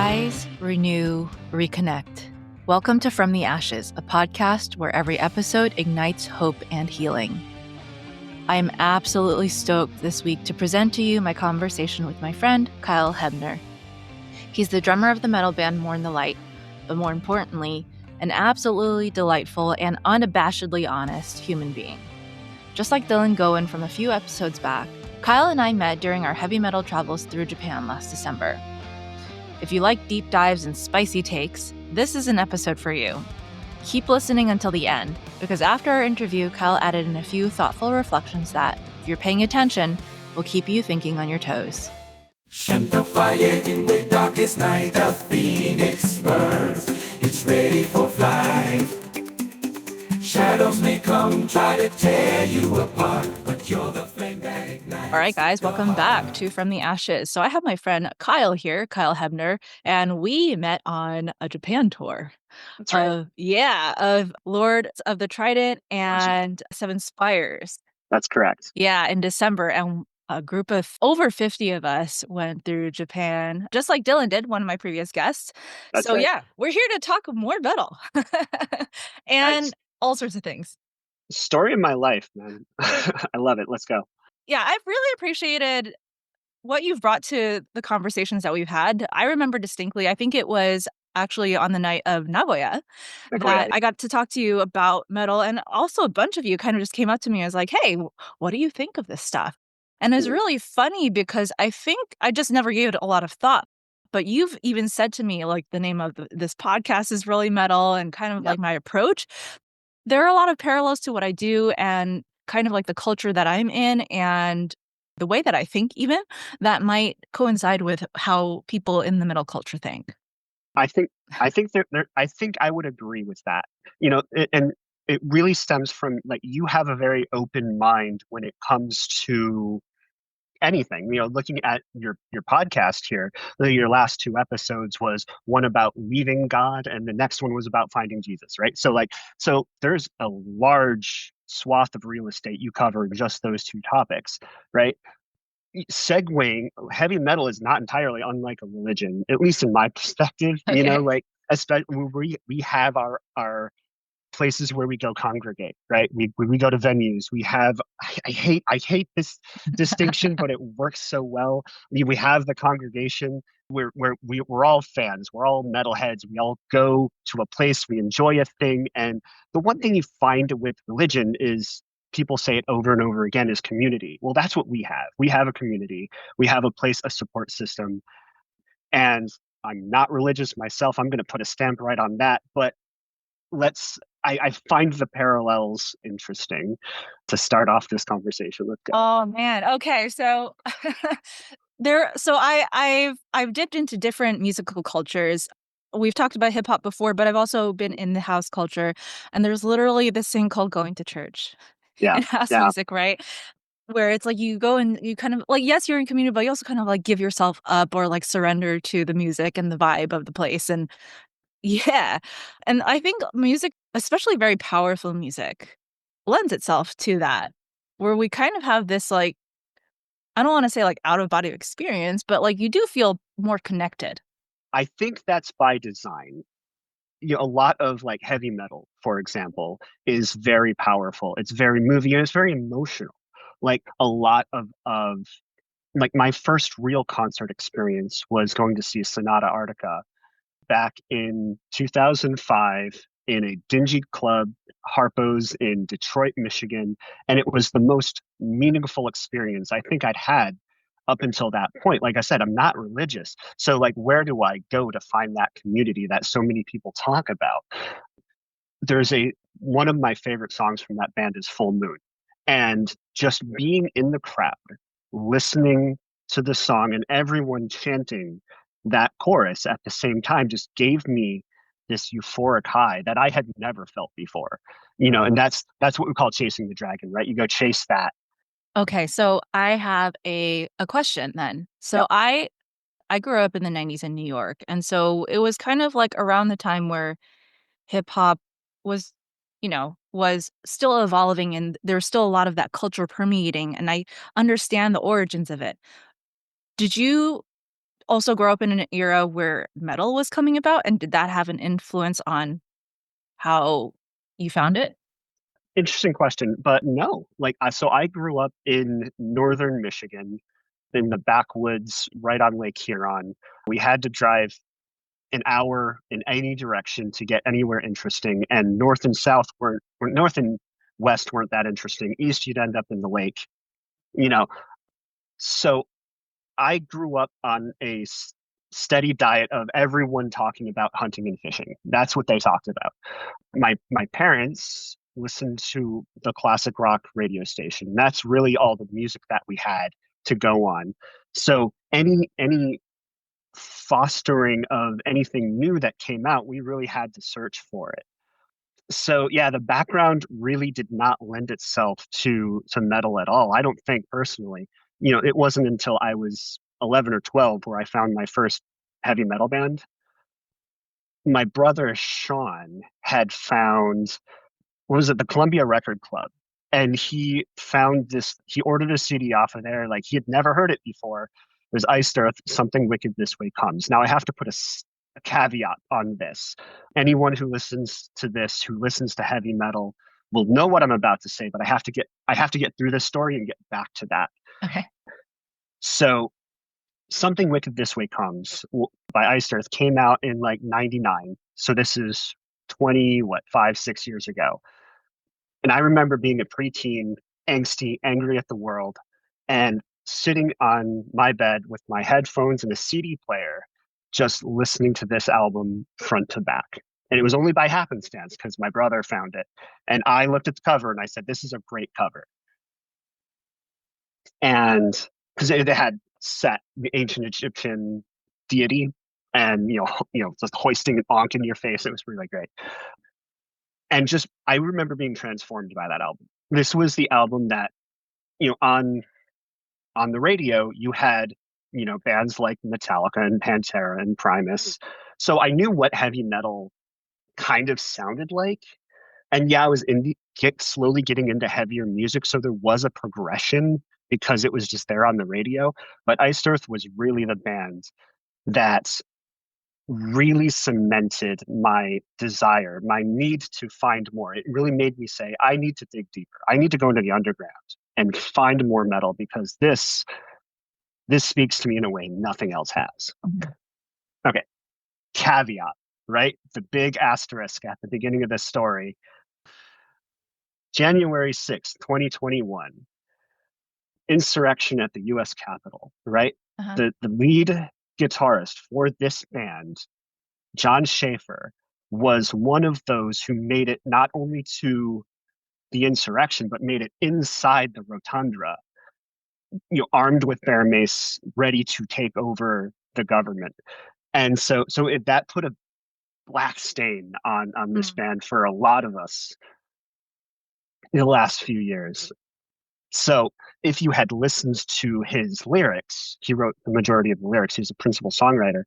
Rise, renew, reconnect. Welcome to From the Ashes, a podcast where every episode ignites hope and healing. I am absolutely stoked this week to present to you my conversation with my friend, Kyle Hebner. He's the drummer of the metal band Mourn the Light, but more importantly, an absolutely delightful and unabashedly honest human being. Just like Dylan Gowan from a few episodes back, Kyle and I met during our heavy metal travels through Japan last December. If you like deep dives and spicy takes, this is an episode for you. Keep listening until the end, because after our interview, Kyle added in a few thoughtful reflections that, if you're paying attention, will keep you thinking on your toes. And the fire in the darkest night, a phoenix burns. It's ready for flight. Shadows may come, try to tear you apart, but you're the flame that ignites. All right, guys, welcome back to From the Ashes. So I have my friend Kyle here, Kyle Hebner, and we met on a Japan tour. That's right. Of Lords of the Trident and Seven Spires. That's correct. Yeah, in December. And a group of over 50 of us went through Japan, just like Dylan did, one of my previous guests. That's so right. yeah, we're here to talk more metal and Nice. all sorts of things. Story of my life, man. I love it. Let's go. Yeah, I've really appreciated what you've brought to the conversations that we've had. I remember distinctly, I think it was actually on the night of Nagoya that I got to talk to you about metal, and also a bunch of you kind of just came up to me and was like, hey, what do you think of this stuff? And it's really funny because I think I just never gave it a lot of thought. But you've even said to me, like, the name of this podcast is really metal, and kind of like my approach. There are a lot of parallels to what I do and kind of like the culture that I'm in and the way that I think even that might coincide with how people in the middle culture think. I think I would agree with that. And it really stems from, like, you have a very open mind when it comes to anything. Looking at your podcast here, your last two episodes was one about leaving God and the next one was about finding Jesus, right? So there's a large swath of real estate you cover in just those two topics, right? Segueing, heavy metal is not entirely unlike a religion, at least in my perspective. Okay. Like, especially we have our places where we go congregate, right? We go to venues. We have, I hate this distinction, but it works so well. We have the congregation where we're all fans. We're all metalheads. We all go to a place. We enjoy a thing. And the one thing you find with religion is people say it over and over again is community. Well, that's what we have. We have a community. We have a place, a support system. And I'm not religious myself. I'm going to put a stamp right on that. But I find the parallels interesting to start off this conversation. Let's go. Oh man. Okay. So I've dipped into different musical cultures. We've talked about hip hop before, but I've also been in the house culture, and there's literally this thing called going to church Yeah. in house Yeah. music, right? Where it's like you go and you kind of like, yes, you're in community, but you also kind of like give yourself up or like surrender to the music and the vibe of the place. And yeah. And I think music, especially very powerful music, lends itself to that, where we kind of have this like, I don't want to say like out of body experience, but like you do feel more connected. I think that's by design. A lot of, like, heavy metal, for example, is very powerful. It's very moving and it's very emotional. Like, a lot of like, my first real concert experience was going to see Sonata Arctica back in 2005 in a dingy club, Harpo's in Detroit, Michigan. And it was the most meaningful experience I think I'd had up until that point. Like I said, I'm not religious. So, like, where do I go to find that community that so many people talk about? One of my favorite songs from that band is Full Moon. And just being in the crowd, listening to the song and everyone chanting that chorus at the same time just gave me this euphoric high that I had never felt before. And that's what we call chasing the dragon, right? You go chase that. Okay, so I have a question then. So Yep. I grew up in the 90s in New York, and so it was kind of like around the time where hip hop was, was still evolving and there was still a lot of that culture permeating, and I understand the origins of it. Did you also grow up in an era where metal was coming about? And did that have an influence on how you found it? Interesting question, but no. So I grew up in northern Michigan, in the backwoods, right on Lake Huron. We had to drive an hour in any direction to get anywhere interesting, and north and south north and west weren't that interesting. East, you'd end up in the lake, you know. So I grew up on a steady diet of everyone talking about hunting and fishing. That's what they talked about. My parents listened to the classic rock radio station. That's really all the music that we had to go on. So any fostering of anything new that came out, we really had to search for it. So yeah, the background really did not lend itself to metal at all. I don't think personally. It wasn't until I was 11 or 12 where I found my first heavy metal band. My brother Sean had found, what was it, the Columbia Record Club. And he found this, he ordered a CD off of there. Like, he had never heard it before. It was Iced Earth, Something Wicked This Way Comes. Now I have to put a caveat on this. Anyone who listens to this, who listens to heavy metal, will know what I'm about to say, but I have to get through this story and get back to that. Okay. So Something Wicked This Way Comes by Iced Earth came out in like 99. So this is 5, 6 years ago. And I remember being a preteen, angsty, angry at the world, and sitting on my bed with my headphones and a CD player, just listening to this album front to back. And it was only by happenstance because my brother found it. And I looked at the cover and I said, this is a great cover. And because it had Set, the ancient Egyptian deity, and just hoisting an ankh in your face. It was really great. And just, I remember being transformed by that album. This was the album that, on the radio, you had, bands like Metallica and Pantera and Primus. So I knew what heavy metal kind of sounded like. And yeah, I was slowly getting into heavier music. So there was a progression because it was just there on the radio. But Iced Earth was really the band that really cemented my desire, my need to find more. It really made me say, I need to dig deeper. I need to go into the underground and find more metal because this speaks to me in a way nothing else has. Okay. Caveat, right? The big asterisk at the beginning of this story. January 6th, 2021, insurrection at the US Capitol, right? Uh-huh. The lead guitarist for this band, John Schaefer, was one of those who made it not only to the insurrection, but made it inside the rotunda, armed with bear mace, ready to take over the government. And so that put a black stain on this band for a lot of us in the last few years. So if you had listened to his lyrics, he wrote the majority of the lyrics. He's a principal songwriter.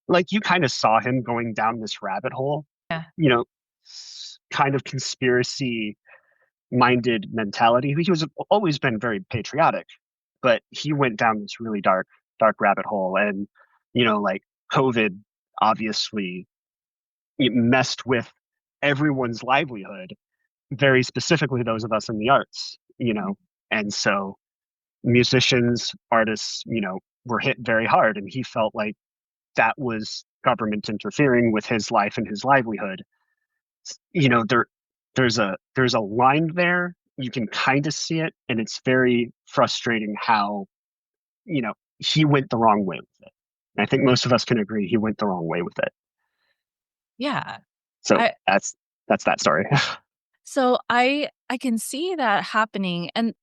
Like, you kind of saw him going down this rabbit hole, Yeah. Kind of conspiracy minded mentality. He was always been very patriotic, but he went down this really dark rabbit hole. And, like, COVID obviously, it messed with everyone's livelihood, very specifically those of us in the arts, and so musicians, artists, were hit very hard, and he felt like that was government interfering with his life and his livelihood. There's a line there. You can kind of see it, and it's very frustrating how, he went the wrong way with it. And I think most of us can agree he went the wrong way with it. Yeah. So that's that story. So I can see that happening. And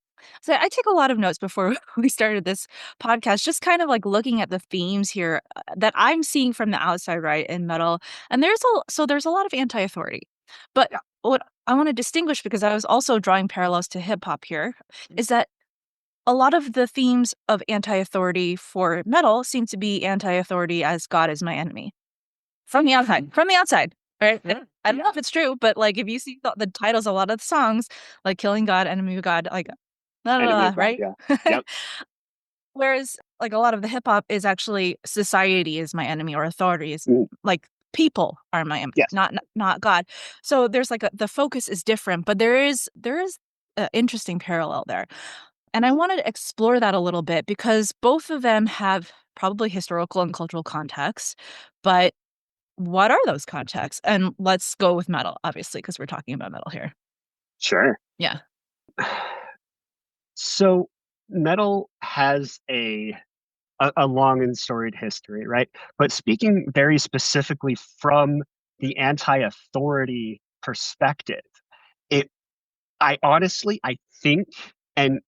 so I take a lot of notes before we started this podcast, just kind of like looking at the themes here that I'm seeing from the outside, right, in metal. And there's a lot of anti-authority. But Yeah. what I want to distinguish, because I was also drawing parallels to hip hop here, is that a lot of the themes of anti-authority for metal seem to be anti-authority as God is my enemy. From the outside, right? I don't know if it's true, but like, if you see the titles of a lot of the songs, like Killing God, Enemy of God, like, blah, blah, blah, right? Yeah. Yep. Whereas like a lot of the hip hop is actually society is my enemy, or authority is like people are my enemy, Yes. not God. So there's like the focus is different, but there is an interesting parallel there. And I wanted to explore that a little bit because both of them have probably historical and cultural contexts, but what are those contexts? And let's go with metal, obviously, because we're talking about metal here. Sure. Yeah. So metal has a long and storied history, right? But speaking very specifically from the anti-authority perspective, it I think, and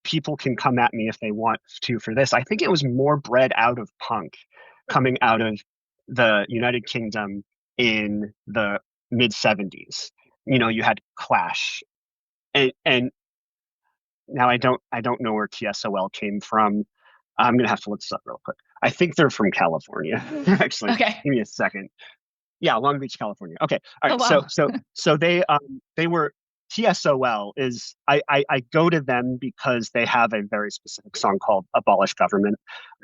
people can come at me if they want to for this, I think it was more bred out of punk coming out of the United Kingdom in the mid 70s. You had Clash, and now I don't know where TSOL came from. I'm gonna have to look this up real quick. I think they're from California. Actually, Okay. give me a second. Yeah, Long Beach, California. Okay, all Oh right. So wow. so they were TSOL is I go to them because they have a very specific song called "Abolish Government,"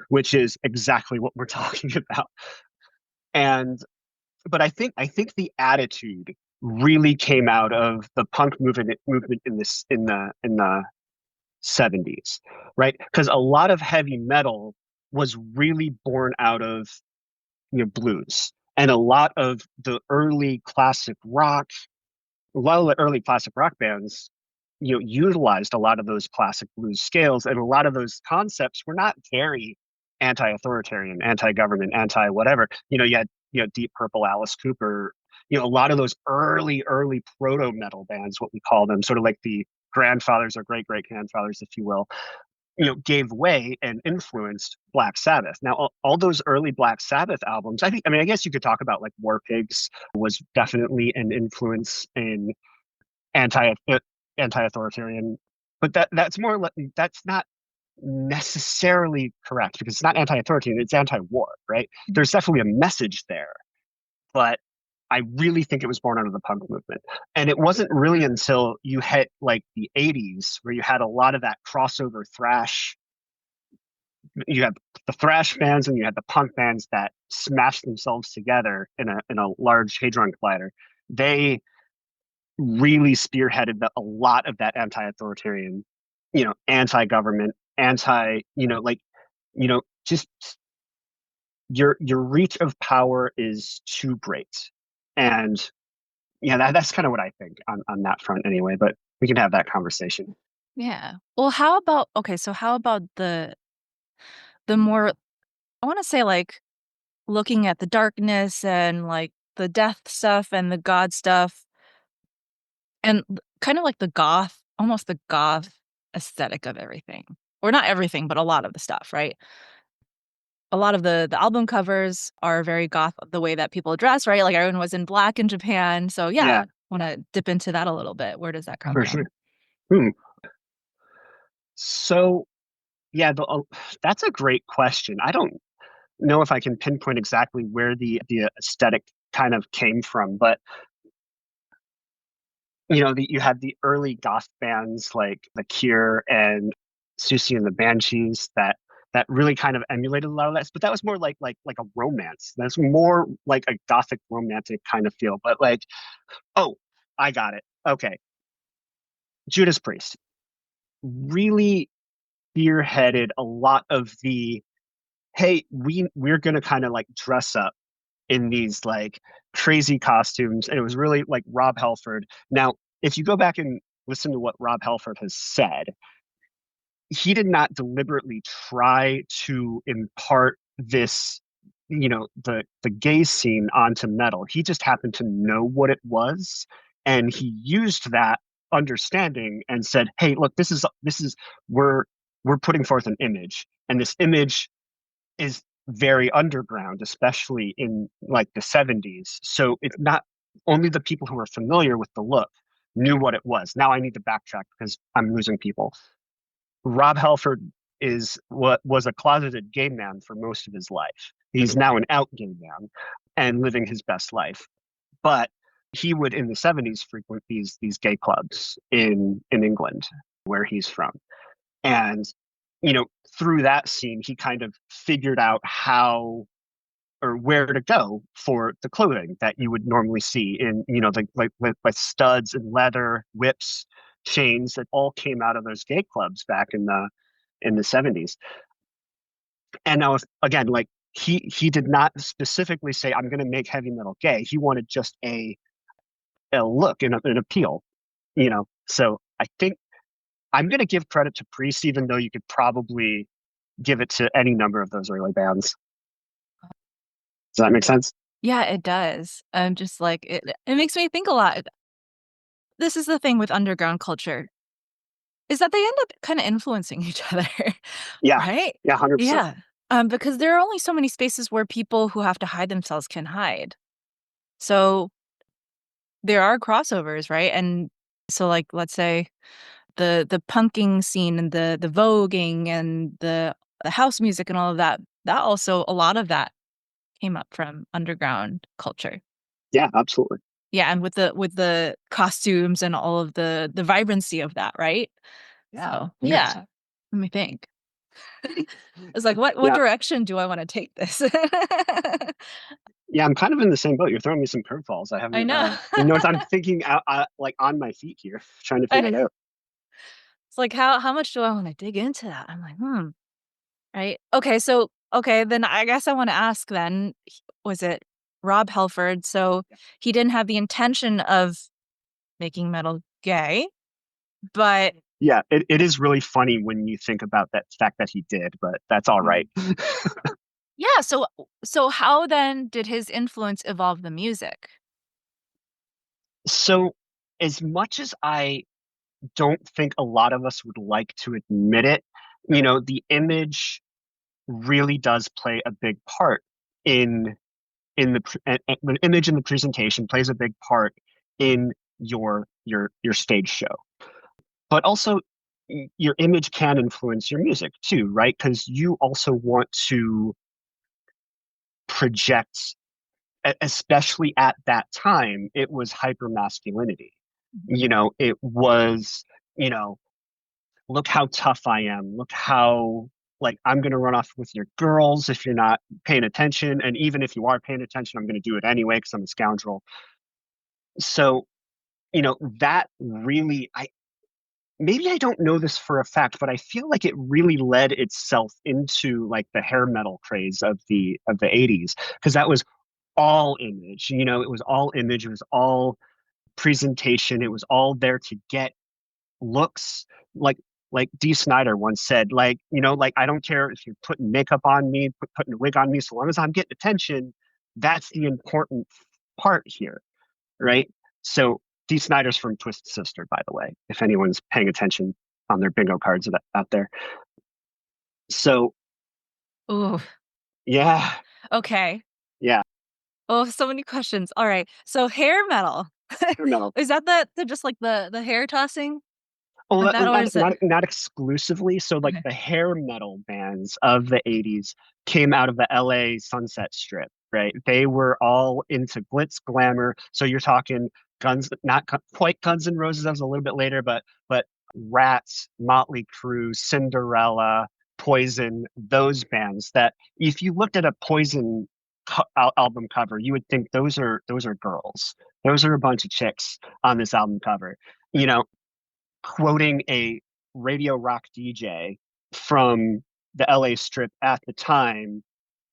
which is exactly what we're talking about. And but I think the attitude really came out of the punk movement in the 70s, right? Because a lot of heavy metal was really born out of blues, and a lot of the early classic rock bands utilized a lot of those classic blues scales, and a lot of those concepts were not very anti-authoritarian, anti-government, anti-whatever. You had Deep Purple, Alice Cooper, a lot of those early proto metal bands, what we call them, sort of like the grandfathers or great great grandfathers, if you will, gave way and influenced Black Sabbath. Now, all those early Black Sabbath albums, I guess you could talk about like War Pigs was definitely an influence in anti anti-authoritarian, but that's not necessarily correct because it's not anti-authoritarian, it's anti-war, right? There's definitely a message there, but I really think it was born out of the punk movement. And it wasn't really until you hit like the 80s where you had a lot of that crossover thrash. You had the thrash bands and you had the punk bands that smashed themselves together in a large hadron collider. They really spearheaded a lot of that anti-authoritarian, anti-government, just your reach of power is too great. And yeah, that's kind of what I think on that front anyway, but we can have that conversation. Yeah. Well, how about the more, I want to say, like, looking at the darkness and like the death stuff and the god stuff and kind of like the goth, almost the goth aesthetic of everything. Or not everything, but a lot of the stuff, right? A lot of the album covers are very goth, the way that people dress, right? Like everyone was in black in Japan. So yeah, Yeah, want to dip into that a little bit. Where does that come for sure. from? Hmm. So yeah, that's a great question. I don't know if I can pinpoint exactly where the aesthetic kind of came from, but you had the early goth bands like The Cure and Susie and the Banshees that really kind of emulated a lot of that. But that was more like a romance. That's more like a gothic romantic kind of feel. But like, oh, I got it. Okay, Judas Priest really spearheaded a lot of the hey, we're gonna kind of like dress up in these like crazy costumes. And it was really like Rob Halford. Now, if you go back and listen to what Rob Halford has said, he did not deliberately try to impart this, the gay scene onto metal. He just happened to know what it was. And he used that understanding and said, hey, look, this is we're we're putting forth an image. And this image is very underground, especially in like the 70s. So it's not only the people who are familiar with the look knew what it was. Now I need to backtrack because I'm losing people. Rob Halford is what was a closeted gay man for most of his life. He's now an out gay man and living his best life. But he would in the 70s frequent these gay clubs in England where he's from. And you know, through that scene, he kind of figured out how or where to go for the clothing that you would normally see in, you know, like with studs and leather, whips, chains that all came out of those gay clubs back in the 70s. And now, if, again, like he did not specifically say, I'm going to make heavy metal gay. He wanted just a look and an appeal, you know. So I think I'm going to give credit to Priest, even though you could probably give it to any number of those early bands. Does that make sense? Yeah, it does. I'm just like it makes me think a lot. This is the thing with underground culture, is that they end up kind of influencing each other, Yeah. right? Yeah, 100%. Yeah. Because there are only so many spaces where people who have to hide themselves can hide. So there are crossovers, right? And so like let's say the punking scene and the voguing and the house music and all of that, that also a lot of that came up from underground culture. Yeah, absolutely. Yeah, and with the costumes and all of the vibrancy of that, right? Yeah. So, Yes. yeah. Let me think. It's like, what Yeah. direction do I wanna take this? Yeah, I'm kind of in the same boat. You're throwing me some curveballs. I I haven't, know. you know, I'm thinking out, like on my feet here, trying to I figure it out. It's like, how much do I wanna dig into that? I'm like, "Hmm." Right? Okay, so okay, then I guess I wanna ask then, was it Rob Halford? So, he didn't have the intention of making metal gay, but Yeah, it is really funny when you think about that fact that he did, but that's all right. yeah, so how then did his influence evolve the music? So, as much as I don't think a lot of us would like to admit it, you know, the image really does play a big part in the image in the presentation plays a big part in your stage show. But also your image can influence your music too, right? Because you also want to project, especially at that time, it was hyper masculinity. You know, it was, you know, look how tough I am. Look how, like, I'm going to run off with your girls if you're not paying attention. And even if you are paying attention, I'm going to do it anyway because I'm a scoundrel. So, you know, that really, maybe I don't know this for a fact, but I feel like it really led itself into like the hair metal craze of the 80s because that was all image. You know, it was all image, it was all presentation, it was all there to get looks like D. Snyder once said, like, you know, like I don't care if you're putting makeup on me, putting a wig on me, so long as I'm getting attention, that's the important part here, right? So D. Snyder's from Twisted Sister, by the way, if anyone's paying attention on their bingo cards out there. So Ooh, yeah, okay. yeah, Oh, so many questions. Alright, so hair metal. hair metal. Is that the just like the hair tossing? Oh, Like that, or is it not exclusively. So, like okay. the hair metal bands of the '80s came out of the LA Sunset Strip, right? They were all into glitz, glamour. So you're talking Guns, not quite Guns N' Roses. That was a little bit later, but Rats, Motley Crue, Cinderella, Poison. Those bands that, if you looked at a Poison album cover, you would think those are girls. Those are a bunch of chicks on this album cover. You know, quoting a radio rock DJ from the LA Strip at the time,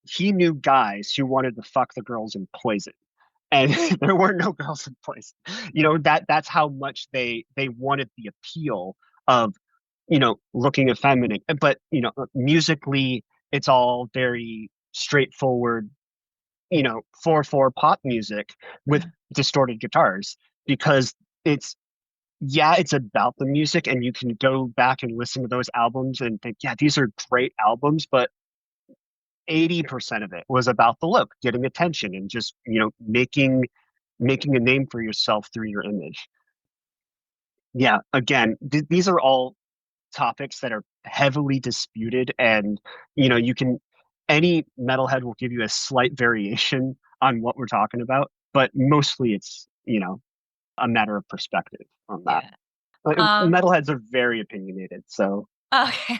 he knew guys who wanted to fuck the girls in Poison. And there were no girls in Poison. You know, that's how much they wanted the appeal of, you know, looking effeminate. But, you know, musically, it's all very straightforward, you know, 4/4 pop music with distorted guitars because it's yeah, it's about the music, and you can go back and listen to those albums and think, yeah, these are great albums, but 80% of it was about the look, getting attention, and just, you know, making a name for yourself through your image. Yeah, again, these are all topics that are heavily disputed, and you know, you can any metalhead will give you a slight variation on what we're talking about, but mostly it's, you know, a matter of perspective on that. Yeah. Like, Um, metalheads are very opinionated, so Okay.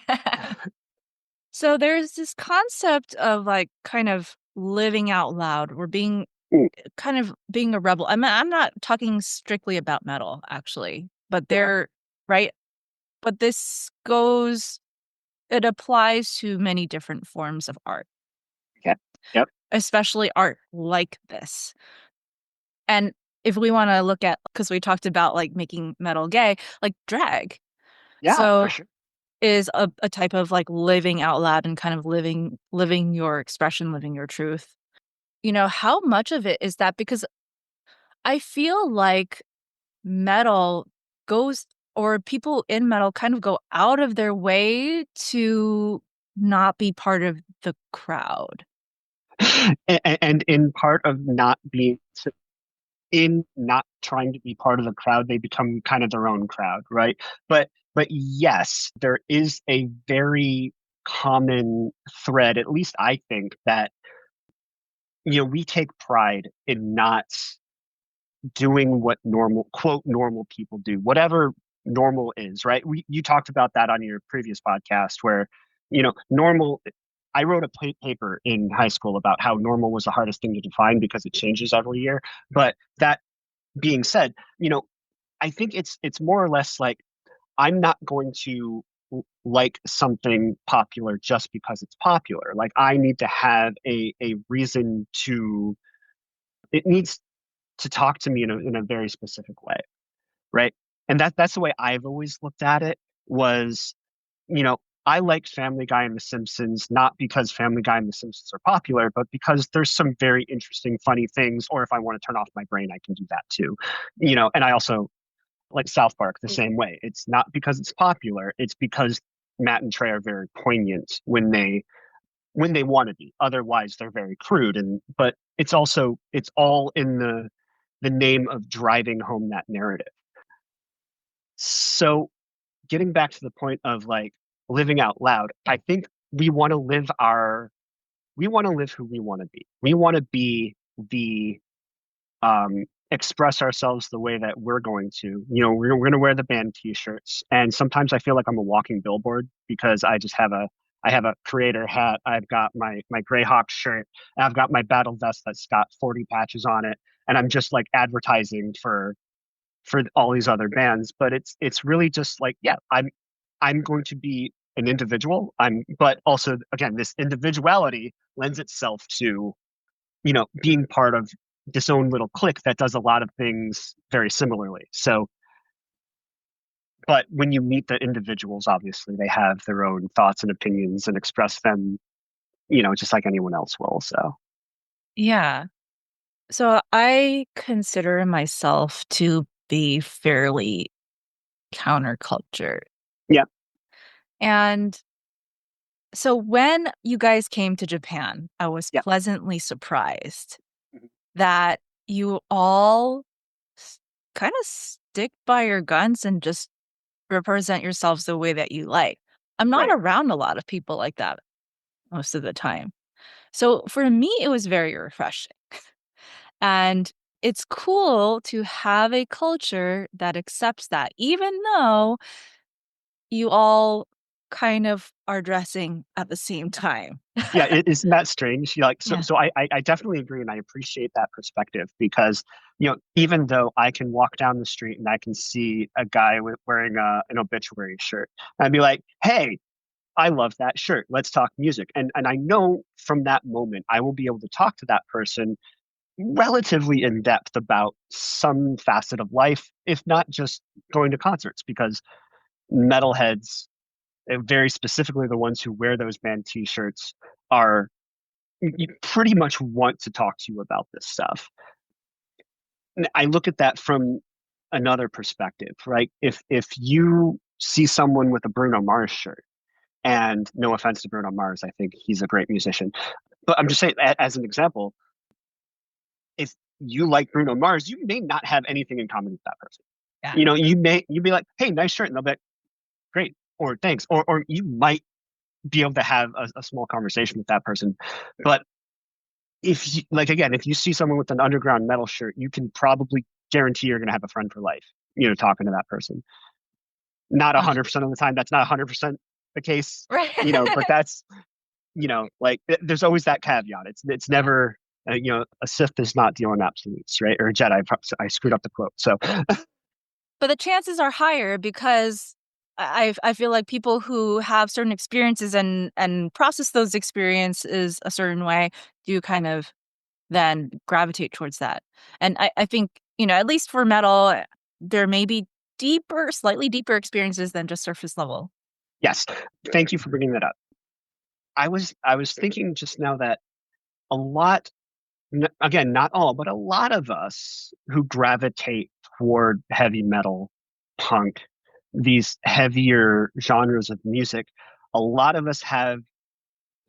So there's this concept of like kind of living out loud or being Mm, kind of being a rebel. I'm not talking strictly about metal actually, but okay. they're right. But this goes, it applies to many different forms of art, Okay. Yep. especially art like this. And if we want to look at, because we talked about like making metal gay, like drag. Yeah, for So sure. is a type of like living out loud and kind of living your expression, living your truth. How much of it is that? Because I feel like metal goes, or people in metal kind of go out of their way to not be part of the crowd. And in part of not being in not trying to be part of the crowd, they become kind of their own crowd, right? But yes, there is a very common thread, at least I think, that we take pride in not doing what normal, quote, normal people do, whatever normal is, right? You talked about that on your previous podcast where, normal. I wrote a paper in high school about how normal was the hardest thing to define because it changes every year. But that being said, I think it's more or less like I'm not going to like something popular just because it's popular. Like I need to have a reason to. It needs to talk to me in a very specific way, right? And that's the way I've always looked at it. Was you know I like Family Guy and The Simpsons not because Family Guy and The Simpsons are popular, but because there's some very interesting, funny things. Or if I want to turn off my brain, I can do that too. And I also like South Park the same way. It's not because it's popular, it's because Matt and Trey are very poignant when they want to be. Otherwise, they're very crude. But it's all in the name of driving home that narrative. So getting back to the point of like living out loud, I think we want to live who we want to be. We want to be the express ourselves the way that we're going to. We're going to wear the band T-shirts, and sometimes I feel like I'm a walking billboard because I have a creator hat. I've got my Greyhawk shirt. And I've got my battle vest that's got 40 patches on it, and I'm just like advertising for all these other bands. But it's really just like, yeah, I'm going to be an individual. But also again, this individuality lends itself to being part of this own little clique that does a lot of things very similarly. So, but when you meet the individuals, obviously they have their own thoughts and opinions and express them, just like anyone else will. So, Yeah. So I consider myself to be fairly counterculture. yeah, And so when you guys came to Japan, I was yeah, pleasantly surprised mhm, that you all kind of stick by your guns and just represent yourselves the way that you like. I'm not right. around a lot of people like that most of the time. So for me, it was very refreshing. And it's cool to have a culture that accepts that, even though you all kind of are dressing at the same time. Yeah, isn't that strange? Like, so, Yeah. so I definitely agree, and I appreciate that perspective because even though I can walk down the street and I can see a guy wearing an obituary shirt, I'd be like, hey, I love that shirt. Let's talk music. And I know from that moment I will be able to talk to that person relatively in depth about some facet of life, if not just going to concerts, because metalheads, very specifically the ones who wear those band t-shirts, are you pretty much want to talk to you about this stuff. And I look at that from another perspective, right? If you see someone with a Bruno Mars shirt, and no offense to Bruno Mars, I think he's a great musician. But I'm just saying, as an example, if you like Bruno Mars, you may not have anything in common with that person. Yeah. You'd be like, "Hey, nice shirt," and they'll be like, "Great," or "Thanks," or you might be able to have a small conversation with that person. But if you, like again, if you see someone with an underground metal shirt, you can probably guarantee you're going to have a friend for life. Talking to that person. Not Uh, 100% of the time. That's not 100% the case, Right. but that's, like there's always that caveat. It's never, a Sith does not deal in absolutes, right? Or a Jedi. I screwed up the quote. So But the chances are higher because I feel like people who have certain experiences and process those experiences a certain way do kind of then gravitate towards that. And I think, at least for metal, there may be slightly deeper experiences than just surface level. yes, thank you for bringing that up. I was thinking just now that a lot, again, not all, but a lot of us who gravitate toward heavy metal, punk, these heavier genres of music, a lot of us have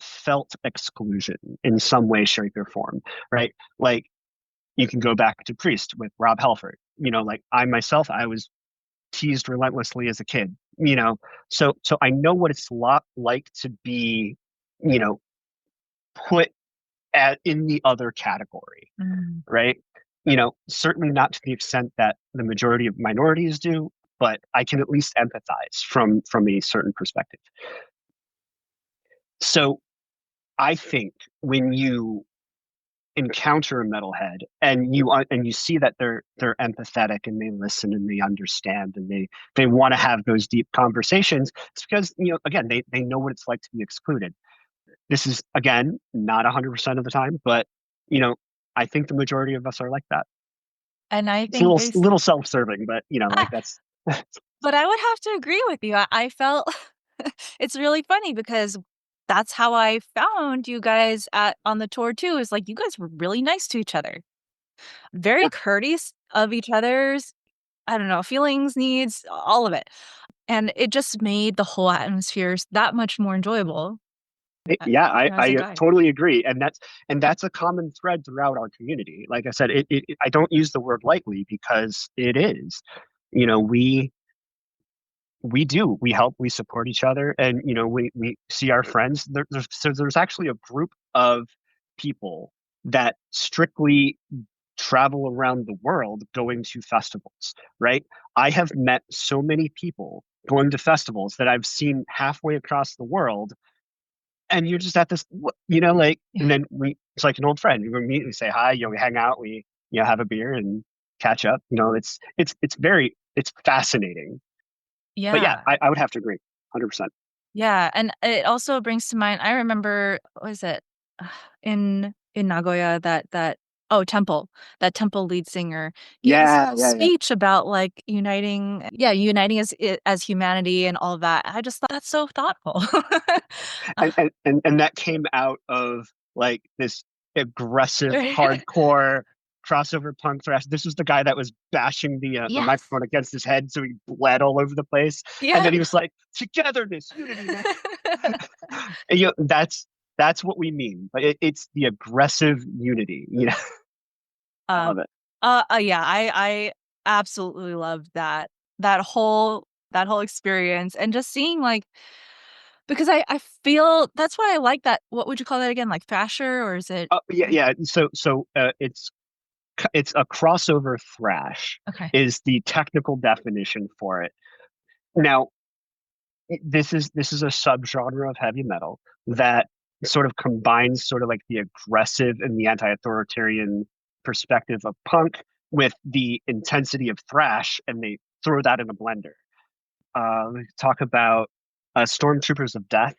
felt exclusion in some way, shape, or form, right? Like you can go back to Priest with Rob Halford. Like I myself, I was teased relentlessly as a kid. So I know what it's like to be, you know, put in the other category, Mm. right? Certainly not to the extent that the majority of minorities do, but I can at least empathize from a certain perspective. So I think when you encounter a metalhead and you see that they're empathetic and they listen and they understand and they want to have those deep conversations, it's because again they know what it's like to be excluded. This is again not 100% of the time, but I think the majority of us are like that. And I It's a think little self-serving, but like that's but I would have to agree with you. I felt it's really funny because that's how I found you guys on the tour too. Is like you guys were really nice to each other, very yeah. courteous of each other's, I don't know, feelings, needs, all of it. And it just made the whole atmosphere that much more enjoyable Yeah, as a I guy. totally agree, and that's a common thread throughout our community. Like I said, I don't use the word lightly because it is. We help, we support each other, and we see our friends. There's actually a group of people that strictly travel around the world going to festivals, right? I have met so many people going to festivals that I've seen halfway across the world, and you're just at this, like, and then it's like an old friend. We meet, we say hi, we hang out, we have a beer and catch up. It's fascinating. But yeah, Yeah. I would have to agree, 100%. Yeah, and it also brings to mind I remember, what was it? In Nagoya that temple lead singer gave this Yeah, whole yeah, yeah. speech about, like, uniting as humanity and all of that. I just thought that's so thoughtful. Uh, And that came out of like this aggressive, right. hardcore crossover punk thrash. This was the guy that was bashing the Yes. microphone against his head, so he bled all over the place. And then Yep. he was like, "Togetherness, unity, man." And, that's what we mean. But it's the aggressive unity. I Um, love it. yeah, I absolutely loved that whole experience and just seeing, like, because I feel that's why I like that. What would you call that again? Like thrasher, or is it? Yeah, yeah. So it's a crossover thrash Okay. is the technical definition for it. Now, this is a subgenre of heavy metal that sort of combines sort of like the aggressive and the anti-authoritarian perspective of punk with the intensity of thrash, and they throw that in a blender. We talk about Stormtroopers of Death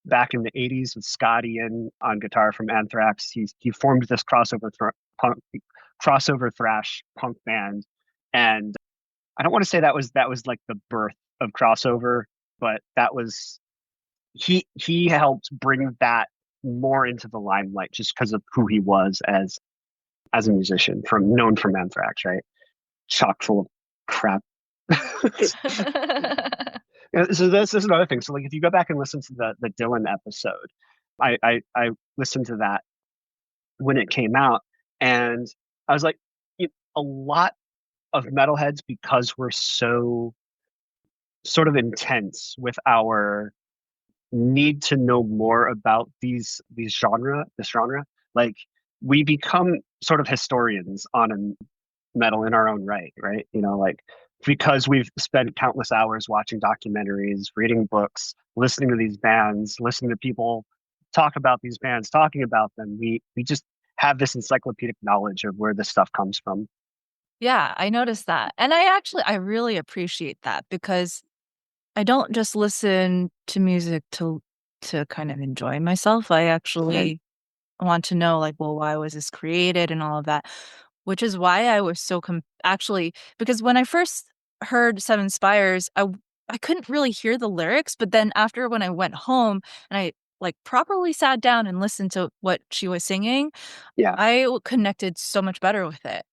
back in the 80s with Scotty in on guitar from Anthrax. He formed this crossover thrash punk band, and I don't want to say that was like the birth of crossover, but that was he helped bring that more into the limelight just because of who he was as a musician, known from Anthrax, right? Chock full of crap. So this is another thing. So like if you go back and listen to the Dylan episode, I listened to that when it came out, and I was like, a lot of metalheads, because we're so sort of intense with our need to know more about this genre, like we become sort of historians on a metal in our own right, like because we've spent countless hours watching documentaries, reading books, listening to these bands, listening to people talk about these bands, talking about them. We just have this encyclopedic knowledge of where this stuff comes from. Yeah, I noticed that. And I really appreciate that because I don't just listen to music to kind of enjoy myself. I Right. actually want to know like, well, why was this created and all of that, which is why I was so actually because when I first heard Seven Spires, I couldn't really hear the lyrics, but then after when I went home and I like properly sat down and listened to what she was singing, Yeah, connected so much better with it.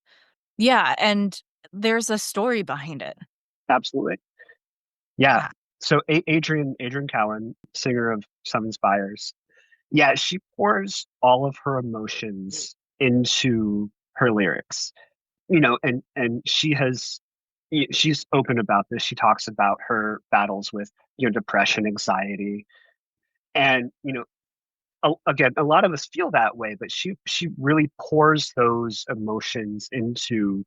Yeah, and there's a story behind it. absolutely. Yeah. Yeah. So Adrian Cowan, singer of Seven Spires, yeah, she pours all of her emotions into her lyrics. And she's open about this. She talks about her battles with, depression, anxiety, and again, a lot of us feel that way, but she really pours those emotions into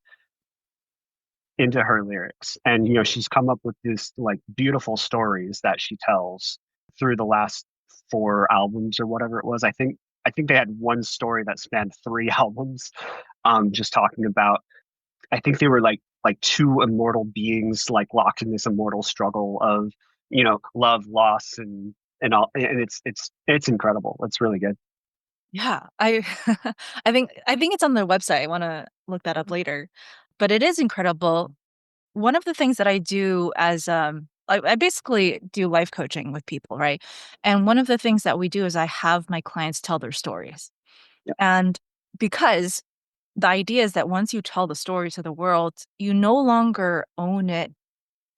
her lyrics. And she's come up with this like beautiful stories that she tells through the last four albums or whatever it was. I think they had one story that spanned three albums, just talking about, I think they were like two immortal beings like locked in this immortal struggle of, love, loss, and all. And it's incredible. It's really good. Yeah, I think it's on their website. I wanna look that up later. But it is incredible. One of the things that I do as, I basically do life coaching with people, right? And one of the things that we do is I have my clients tell their stories. Yeah. And because the idea is that once you tell the story to the world, you no longer own it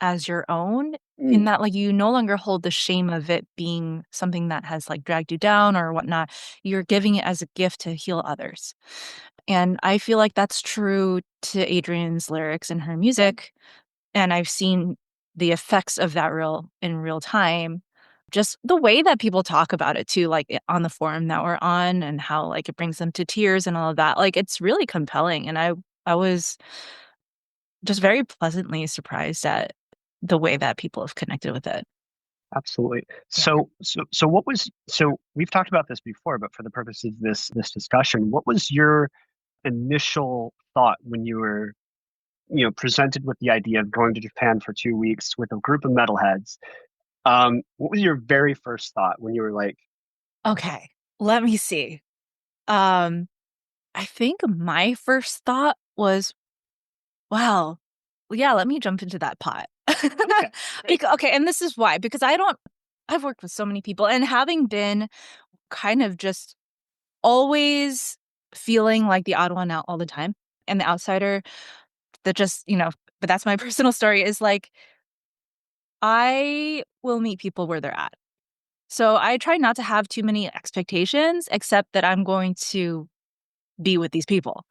as your own in Mm, that, like, you no longer hold the shame of it being something that has, like, dragged you down or whatnot. You're giving it as a gift to heal others. And I feel like that's true to Adrian's lyrics and her music, and I've seen the effects of that in real time. Just the way that people talk about it too, like, on the forum that we're on and how, like, it brings them to tears and all of that. Like, it's really compelling, and I was just very pleasantly surprised at the way that people have connected with it. absolutely. Yeah. So we've talked about this before, but for the purpose of this discussion, what was your initial thought when you were, presented with the idea of going to Japan for 2 weeks with a group of metalheads? What was your very first thought when you were like, Okay, let me see. Um, I think my first thought was, "Wow, well, yeah, let me jump into that pot." okay, great, Okay, and this is why, because I've worked with so many people, and having been kind of just always feeling like the odd one out all the time and the outsider that just, but that's my personal story, is like, I will meet people where they're at. So I try not to have too many expectations except that I'm going to be with these people.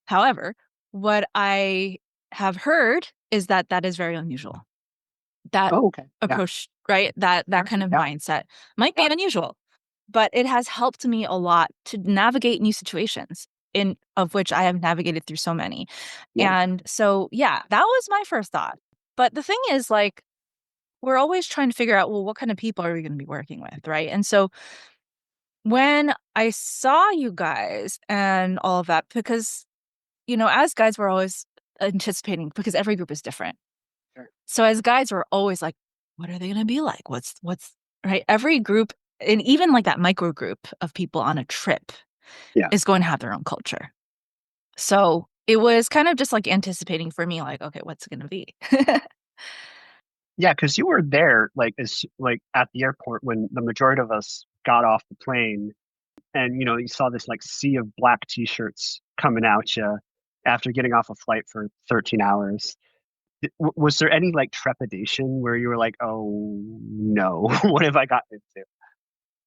However, what I have heard is that that is very unusual. That oh, okay, yeah, approach, right? That kind of yeah, mindset might be yeah, unusual, but it has helped me a lot to navigate new situations in of which I have navigated through so many. yeah, And so, yeah, that was my first thought. But the thing is, like, we're always trying to figure out, well, what kind of people are we going to be working with, right? And so when I saw you guys and all of that, because, as guys, we're always anticipating because every group is different. sure, So as guys, we're always like, what are they going to be like? What's right? Every group, and even like that micro group of people on a trip yeah. is going to have their own culture. So it was kind of just like anticipating for me, like, okay, what's it going to be? Yeah, because you were there like at the airport when the majority of us got off the plane, and you saw this like sea of black t-shirts coming at you after getting off a flight for 13 hours. Was there any like trepidation where you were like, oh no, what have I gotten into?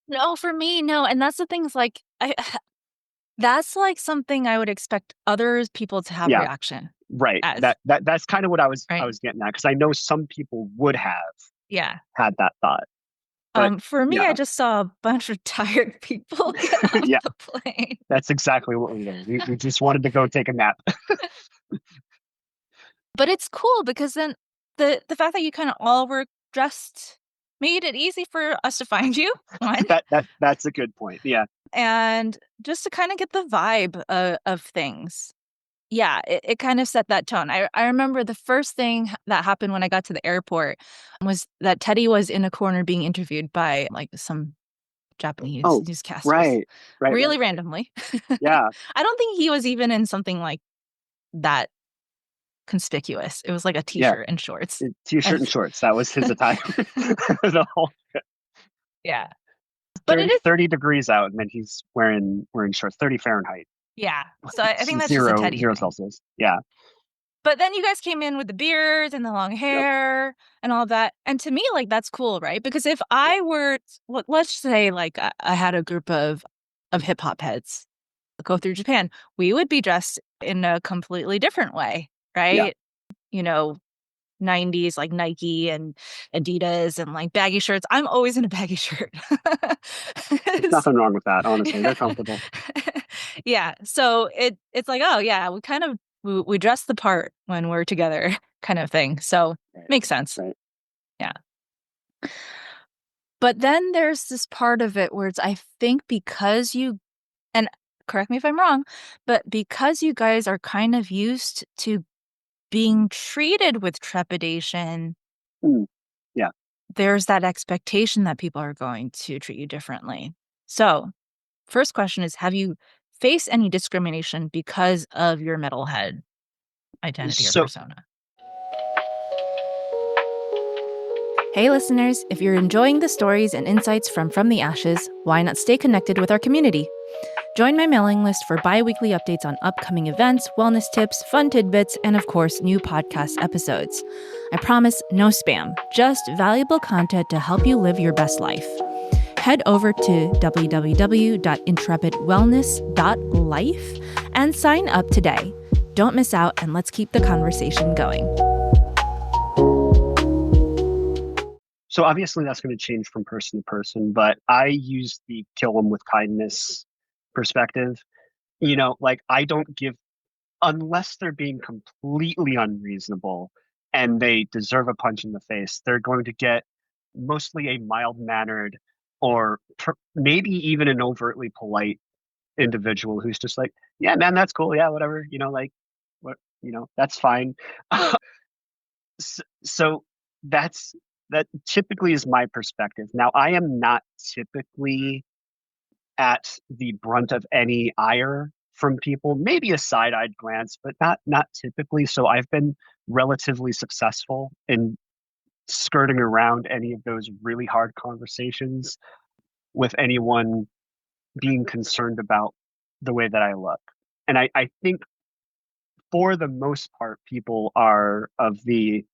No, for me, no. And that's the thing is like, that's like something I would expect other people to have Yeah, reaction right. as, That's kind of what I right? was getting at, because I know some people would have Yeah. had that thought, but For me, I yeah, just saw a bunch of tired people get off yeah, the plane. that's exactly what we were. We just wanted to go take a nap. But it's cool because then the fact that you kind of all were dressed made it easy for us to find you. One. That's a good point. Yeah. And just to kind of get the vibe of things. Yeah, it kind of set that tone. I remember the first thing that happened when I got to the airport was that Teddy was in a corner being interviewed by like some Japanese Oh, newscasters. right. Really randomly. Yeah. I don't think he was even in something like that conspicuous. It was like a Yeah. t-shirt and shorts. T-shirt and shorts. That was his attire. The whole Yeah. But 30, it is 30 degrees out, and then he's wearing shorts. 30 Fahrenheit. yeah. So I think that's just a Teddy Zero thing. Celsius. Yeah. But then you guys came in with the beards and the long Yep. hair and all that. And to me, like, that's cool, right? Because if I were, let's say, like, I had a group of hip hop heads go through Japan, we would be dressed in a completely different way, Yeah. right? You know, 90s, like Nike and Adidas and like baggy shirts. I'm always in a baggy shirt. There's nothing wrong with that, honestly. They're comfortable. Yeah. So it's like, oh yeah, we kind of we dress the part when we're together kind of thing. So makes sense. Right. Yeah. But then there's this part of it where it's I think because you and correct me if I'm wrong, but because you guys are kind of used to being treated with trepidation, Yeah. there's that expectation that people are going to treat you differently. So, first question is have you faced any discrimination because of your metalhead identity or So persona? Hey listeners, if you're enjoying the stories and insights from the Ashes, why not stay connected with our community? Join my mailing list for bi-weekly updates on upcoming events, wellness tips, fun tidbits, and of course, new podcast episodes. I promise no spam, just valuable content to help you live your best life. Head over to www.intrepidwellness.life and sign up today. Don't miss out, and let's keep the conversation going. So obviously that's going to change from person to person, but I use the kill them with kindness perspective. Like I don't give unless they're being completely unreasonable and they deserve a punch in the face. They're going to get mostly a mild-mannered or maybe even an overtly polite individual who's just like, yeah, man, that's cool. Yeah, whatever. Like what, that's fine. So that typically is my perspective. Now, I am not typically at the brunt of any ire from people, maybe a side-eyed glance, but not typically. So I've been relatively successful in skirting around any of those really hard conversations with anyone being concerned about the way that I look. And I think for the most part, people are of the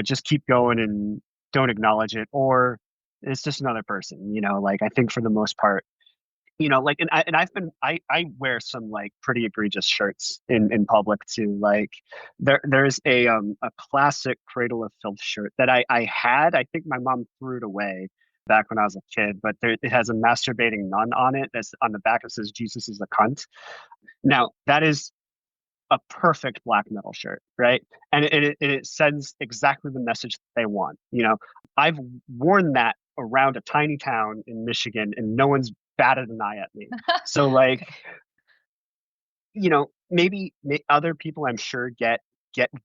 just keep going and don't acknowledge it, or it's just another person. Like I think for the most part, like I wear some like pretty egregious shirts in public too. Like there's a classic Cradle of Filth shirt that I had. I think my mom threw it away back when I was a kid, but it has a masturbating nun on it. That's on the back. It says Jesus is a cunt. Now that is a perfect black metal shirt, right? And it sends exactly the message that they want. I've worn that around a tiny town in Michigan, and no one's batted an eye at me. So, like, maybe other people, I'm sure, get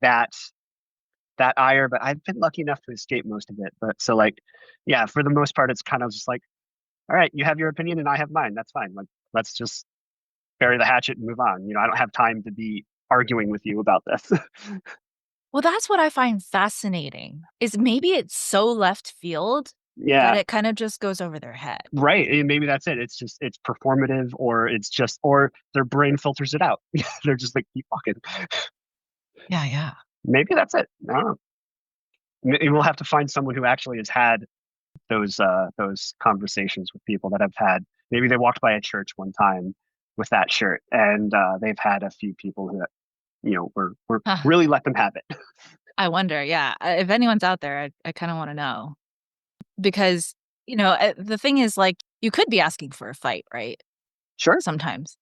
that ire, but I've been lucky enough to escape most of it. But so, like, yeah, for the most part, it's kind of just like, all right, you have your opinion and I have mine. That's fine. Like, let's just bury the hatchet and move on. I don't have time to be arguing with you about this. Well, that's what I find fascinating is maybe it's so left field that Yeah, it kind of just goes over their head. right. And maybe that's it. It's performative, or their brain filters it out. They're just like, keep fucking. Yeah. Maybe that's it. I don't know. We'll have to find someone who actually has had those conversations with people that have had. Maybe they walked by a church one time with that shirt, and they've had a few people who were Huh. really let them have it. I wonder, yeah. If anyone's out there, I kind of want to know. Because, the thing is, like, you could be asking for a fight, right? Sure. Sometimes.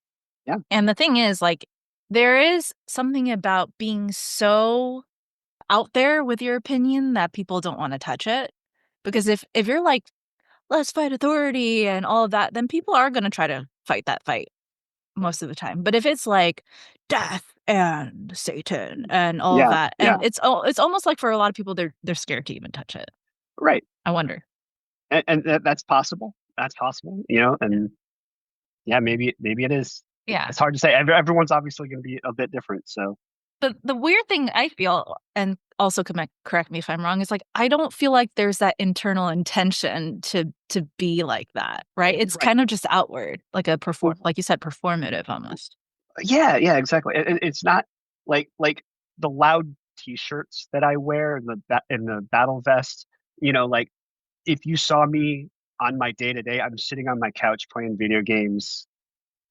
Yeah. And the thing is, like, There is something about being so out there with your opinion that people don't want to touch it. Because if you're like, let's fight authority and all of that, then people are going to try to fight that fight most of the time. But if it's like death and Satan and all of Yeah, that, yeah, and it's almost like for a lot of people they're scared to even touch it. right. I wonder. And that's possible. That's possible, and yeah, maybe it is. Yeah. It's hard to say. Everyone's obviously going to be a bit different. So The weird thing I feel, and also correct me if I'm wrong, is like I don't feel like there's that internal intention to be like that, right? It's right. kind of just outward, like Well, like you said, performative almost. yeah, exactly. It's not like the loud T-shirts that I wear and the battle vest. Like if you saw me on my day to day, I'm sitting on my couch playing video games.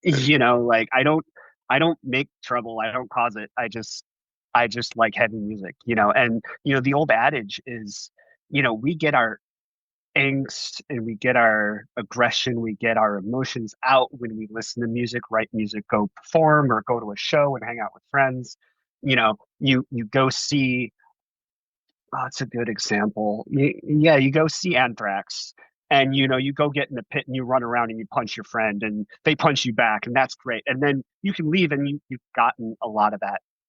Like I don't make trouble. I don't cause it. I just like heavy music. And the old adage is, we get our angst and we get our aggression, we get our emotions out when we listen to music, write music, go perform or go to a show and hang out with friends. You go see. Oh, it's a good example. Yeah, you go see Anthrax, and you go get in the pit and you run around and you punch your friend, and they punch you back, and that's great. And then you can leave, and you've gotten a lot of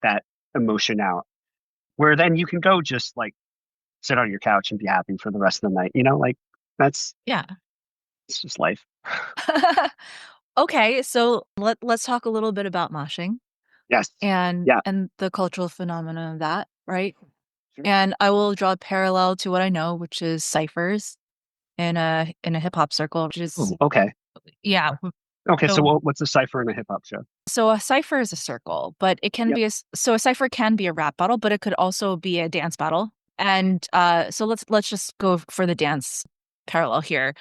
that emotion out. Where then you can go just like sit on your couch and be happy for the rest of the night. Like that's Yeah. it's just life. Okay, so let's talk a little bit about moshing Yes. and Yeah. the cultural phenomenon of that, right? Sure. And I will draw a parallel to what I know, which is ciphers in a hip hop circle, which is Oh, okay. yeah. Okay. So So what's a cipher in a hip hop show? so a cipher is a circle, but it can Yep. be so a cipher can be a rap battle, but it could also be a dance battle. And so let's just go for the dance parallel here.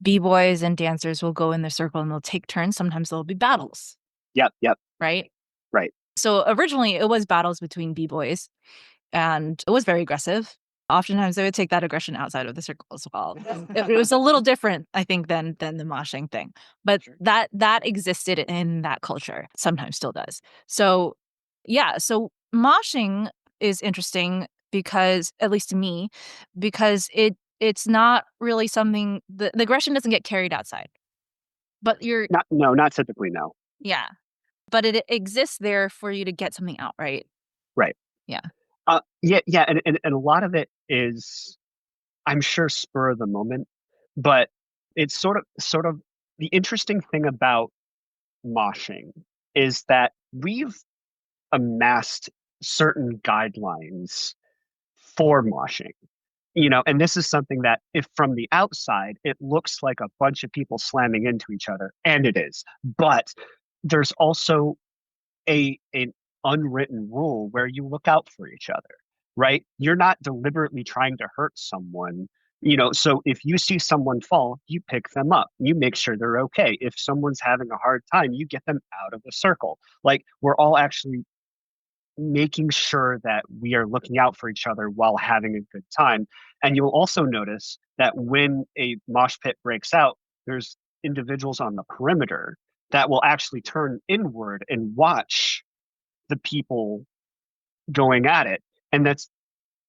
B-boys and dancers will go in the circle and they'll take turns. Sometimes there'll be battles, Yep. right? Right. So originally it was battles between B-boys and it was very aggressive. Oftentimes they would take that aggression outside of the circle as well. It was a little different, I think, than the moshing thing. But Sure. that existed in that culture, sometimes still does. So yeah, so moshing is interesting because, at least to me, because it's not really something the aggression doesn't get carried outside. But you're Not typically. No. yeah. But it exists there for you to get something out, right? Right. Yeah. Yeah, and a lot of it is, I'm sure, spur of the moment, but it's sort of the interesting thing about moshing is that we've amassed certain guidelines for moshing. And this is something that, if from the outside, it looks like a bunch of people slamming into each other, and it is. But there's also an unwritten rule where you look out for each other, right? You're not deliberately trying to hurt someone. So if you see someone fall, you pick them up. You make sure they're okay. If someone's having a hard time, you get them out of the circle. Like, we're all actually making sure that we are looking out for each other while having a good time. And you'll also notice that when a mosh pit breaks out, there's individuals on the perimeter that will actually turn inward and watch the people going at it. And that's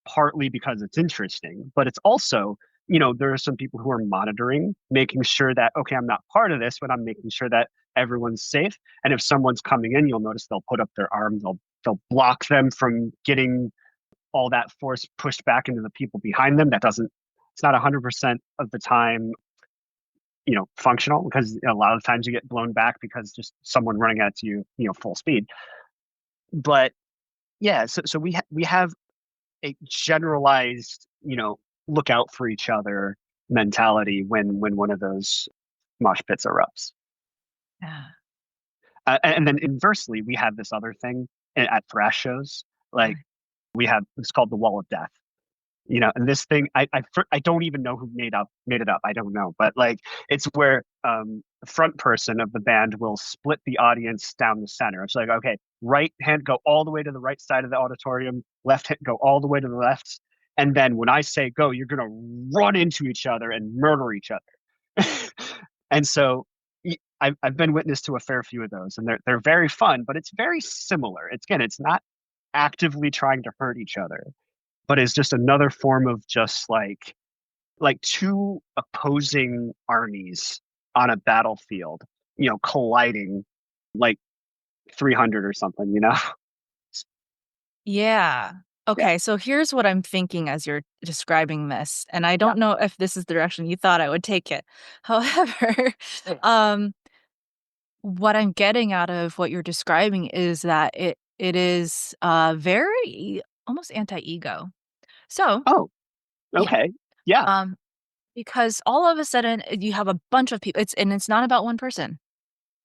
partly because it's interesting, but it's also, there are some people who are monitoring, making sure that, okay, I'm not part of this, but I'm making sure that everyone's safe. And if someone's coming in, you'll notice they'll put up their arms, they'll block them from getting all that force pushed back into the people behind them. It's not 100% of the time, functional, because a lot of times you get blown back because just someone running at you, full speed. But yeah, so we have a generalized, look out for each other mentality when one of those mosh pits erupts. Yeah. And then inversely, we have this other thing at thrash shows. Like, it's called the Wall of Death. And this thing, I don't even know who made it up. I don't know, but like, it's where the front person of the band will split the audience down the center. It's like, okay, right hand go all the way to the right side of the auditorium, left hand go all the way to the left, and then when I say go, you're gonna run into each other and murder each other. And so I've been witness to a fair few of those, and they're very fun, but it's very similar. It's not actively trying to hurt each other, but it's just another form of just like two opposing armies on a battlefield, colliding like 300 or something, Yeah. Yeah. Okay, so here's what I'm thinking as you're describing this, and I Yeah. don't know if this is the direction you thought I would take it. However, um, what I'm getting out of what you're describing is that it is very almost anti-ego. So, Oh, yeah, okay. Yeah. um, because all of a sudden you have a bunch of people. It's not about one person.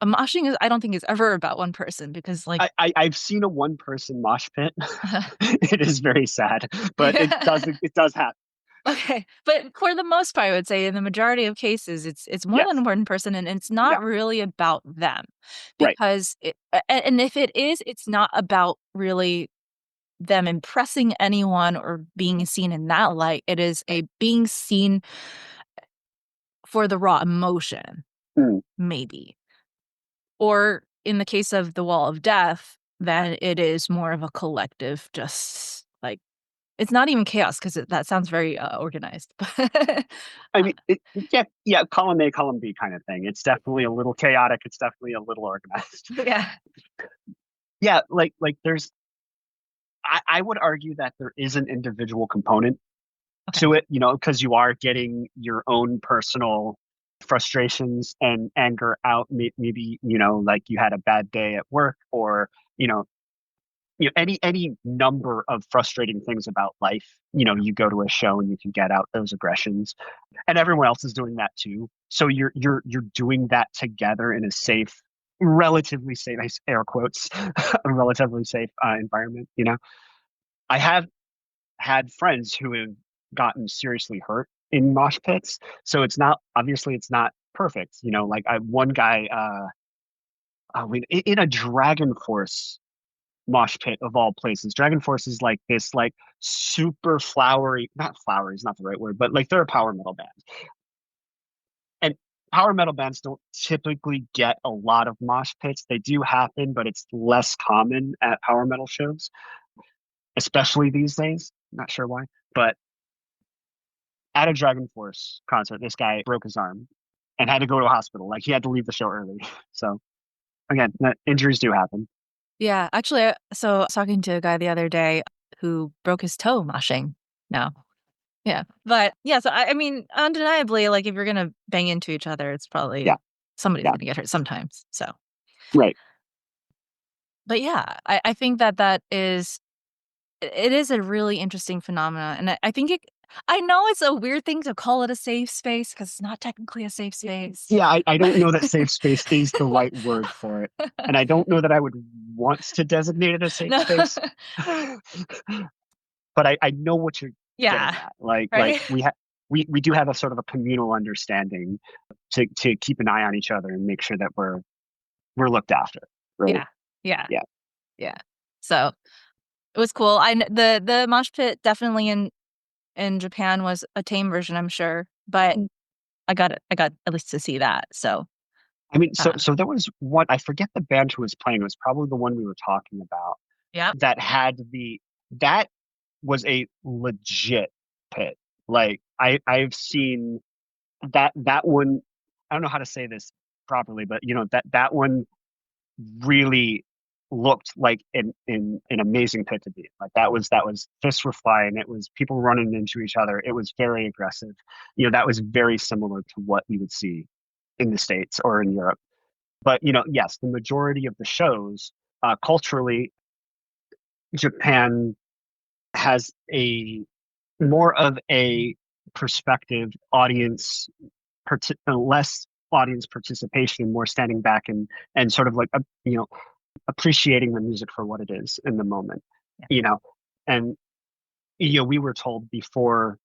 Moshing is I don't think is ever about one person because like I've seen a one person mosh pit. It is very sad, but it does happen. Okay, but for the most part, I would say in the majority of cases, it's more than Yes. one person, and it's Yeah. not really about them, Right. because and if it is, it's not about really them impressing anyone or being seen in that light. It is a being seen for the raw emotion, Mm. maybe, or in the case of the Wall of Death, then it is more of a collective, just like it's not even chaos because that sounds very organized, but I mean, yeah, yeah, column A, column B kind of thing. It's definitely a little chaotic. It's definitely a little organized. yeah. Yeah, like there's, I would argue that there is an individual component Okay. to it, because you are getting your own personal frustrations and anger out. Maybe, like you had a bad day at work, or, you know, any number of frustrating things about life. You go to a show and you can get out those aggressions, and everyone else is doing that too. So you're doing that together in a safe, relatively safe, air quotes, a relatively safe environment. I have had friends who have gotten seriously hurt in mosh pits, so it's not perfect. Like one guy, in a Dragon Force mosh pit of all places. Dragon Force is like this like super flowery, not flowery is not the right word, but like they're a power metal band. And power metal bands don't typically get a lot of mosh pits. They do happen, but it's less common at power metal shows, especially these days. Not sure why. But at a Dragon Force concert, this guy broke his arm and had to go to a hospital. Like he had to leave the show early. So again, injuries do happen. Yeah, actually, so I was talking to a guy the other day who broke his toe moshing. No. Yeah. But yeah, so I mean, undeniably, like if you're gonna bang into each other, it's Yeah, probably somebody's yeah, gonna get hurt sometimes. So, right. but yeah, I think that that is it is a really interesting phenomena, and I think I know it's a weird thing to call it a safe space because it's not technically a safe space. Yeah, I don't know that safe space is the right word for it. And I don't know that I would want to designate it a safe No. space. But I know what you're getting Yeah. at. Like Right? we do have a sort of a communal understanding to keep an eye on each other and make sure that we're looked after. Right. Yeah. Yeah. Yeah. Yeah. So it was cool. The mosh pit definitely in Japan was a tame version, I'm sure, but I got at least to see that. So, I mean, so uh, so there was one, I forget the band who was playing. It was probably the one we were talking about yep. that had that was a legit pit. Like I've seen that one. I don't know how to say this properly, but that one really looked like an amazing pit to be in. Like that was fists were flying. It was people running into each other. It was very aggressive. That was very similar to what we would see in the States or in Europe. But yes, the majority of the shows, culturally, Japan has a more of a perspective audience, less audience participation, more standing back and sort of like appreciating the music for what it is in the moment. Yeah. you know and we were told before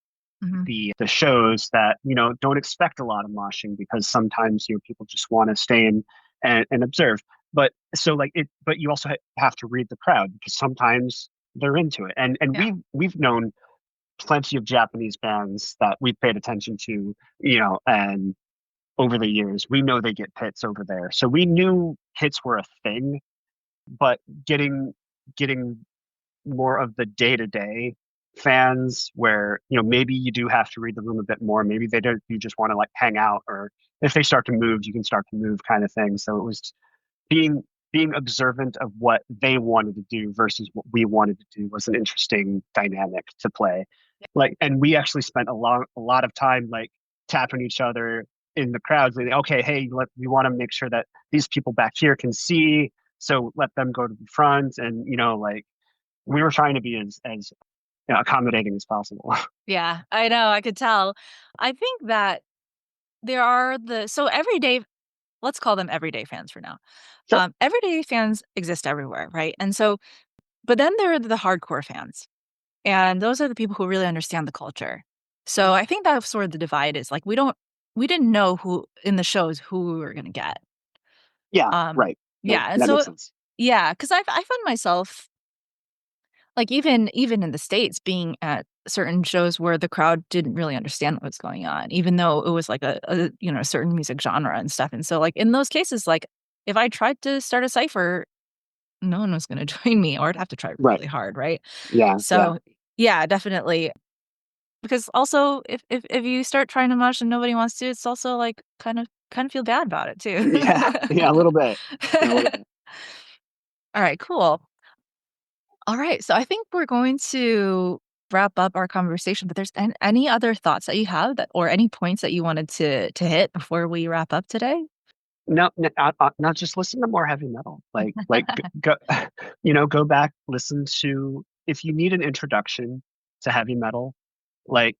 Mhm. the shows that don't expect a lot of moshing because sometimes people just want to stay in and observe. But so like it but you also have to read the crowd because sometimes they're into it. And Yeah. we've known plenty of Japanese bands that we've paid attention to, and over the years. We know they get pits over there. So we knew pits were a thing, but getting more of the day-to-day fans where, maybe you do have to read the room a bit more. Maybe they don't, you just want to like hang out, or if they start to move, you can start to move kind of thing. So it was being being observant of what they wanted to do versus what we wanted to do was an interesting dynamic to play. Like, and we actually spent a lot of time like tapping each other in the crowds. Like, okay, hey, we want to make sure that these people back here can see, so let them go to the front. And like we were trying to be as accommodating as possible. Yeah, I know, I could tell. I think that there are so everyday, let's call them everyday fans for now. Sure. Everyday fans exist everywhere, right? And so, but then there are the hardcore fans, and those are the people who really understand the culture. So I think that's sort of the divide is like we didn't know who in the shows who we were gonna get. Yeah, Um, right. No, yeah, and that makes so sense. yeah, because I found myself like even in the States being at certain shows where the crowd didn't really understand what was going on, even though it was like a certain music genre and stuff. And so like in those cases, like if I tried to start a cipher, no one was gonna join me, or I'd have to try Right. really hard, right? Yeah, yeah. So yeah, definitely. Because also if you start trying to mush and nobody wants to, it's also like kind of feel bad about it too. Yeah, yeah, a little bit. Yeah, a little bit. All right, cool. All right, so I think we're going to wrap up our conversation, but there's any other thoughts that you have that or any points that you wanted to hit before we wrap up today? No, no, not just listen to more heavy metal. Go, go back, listen to if you need an introduction to heavy metal, like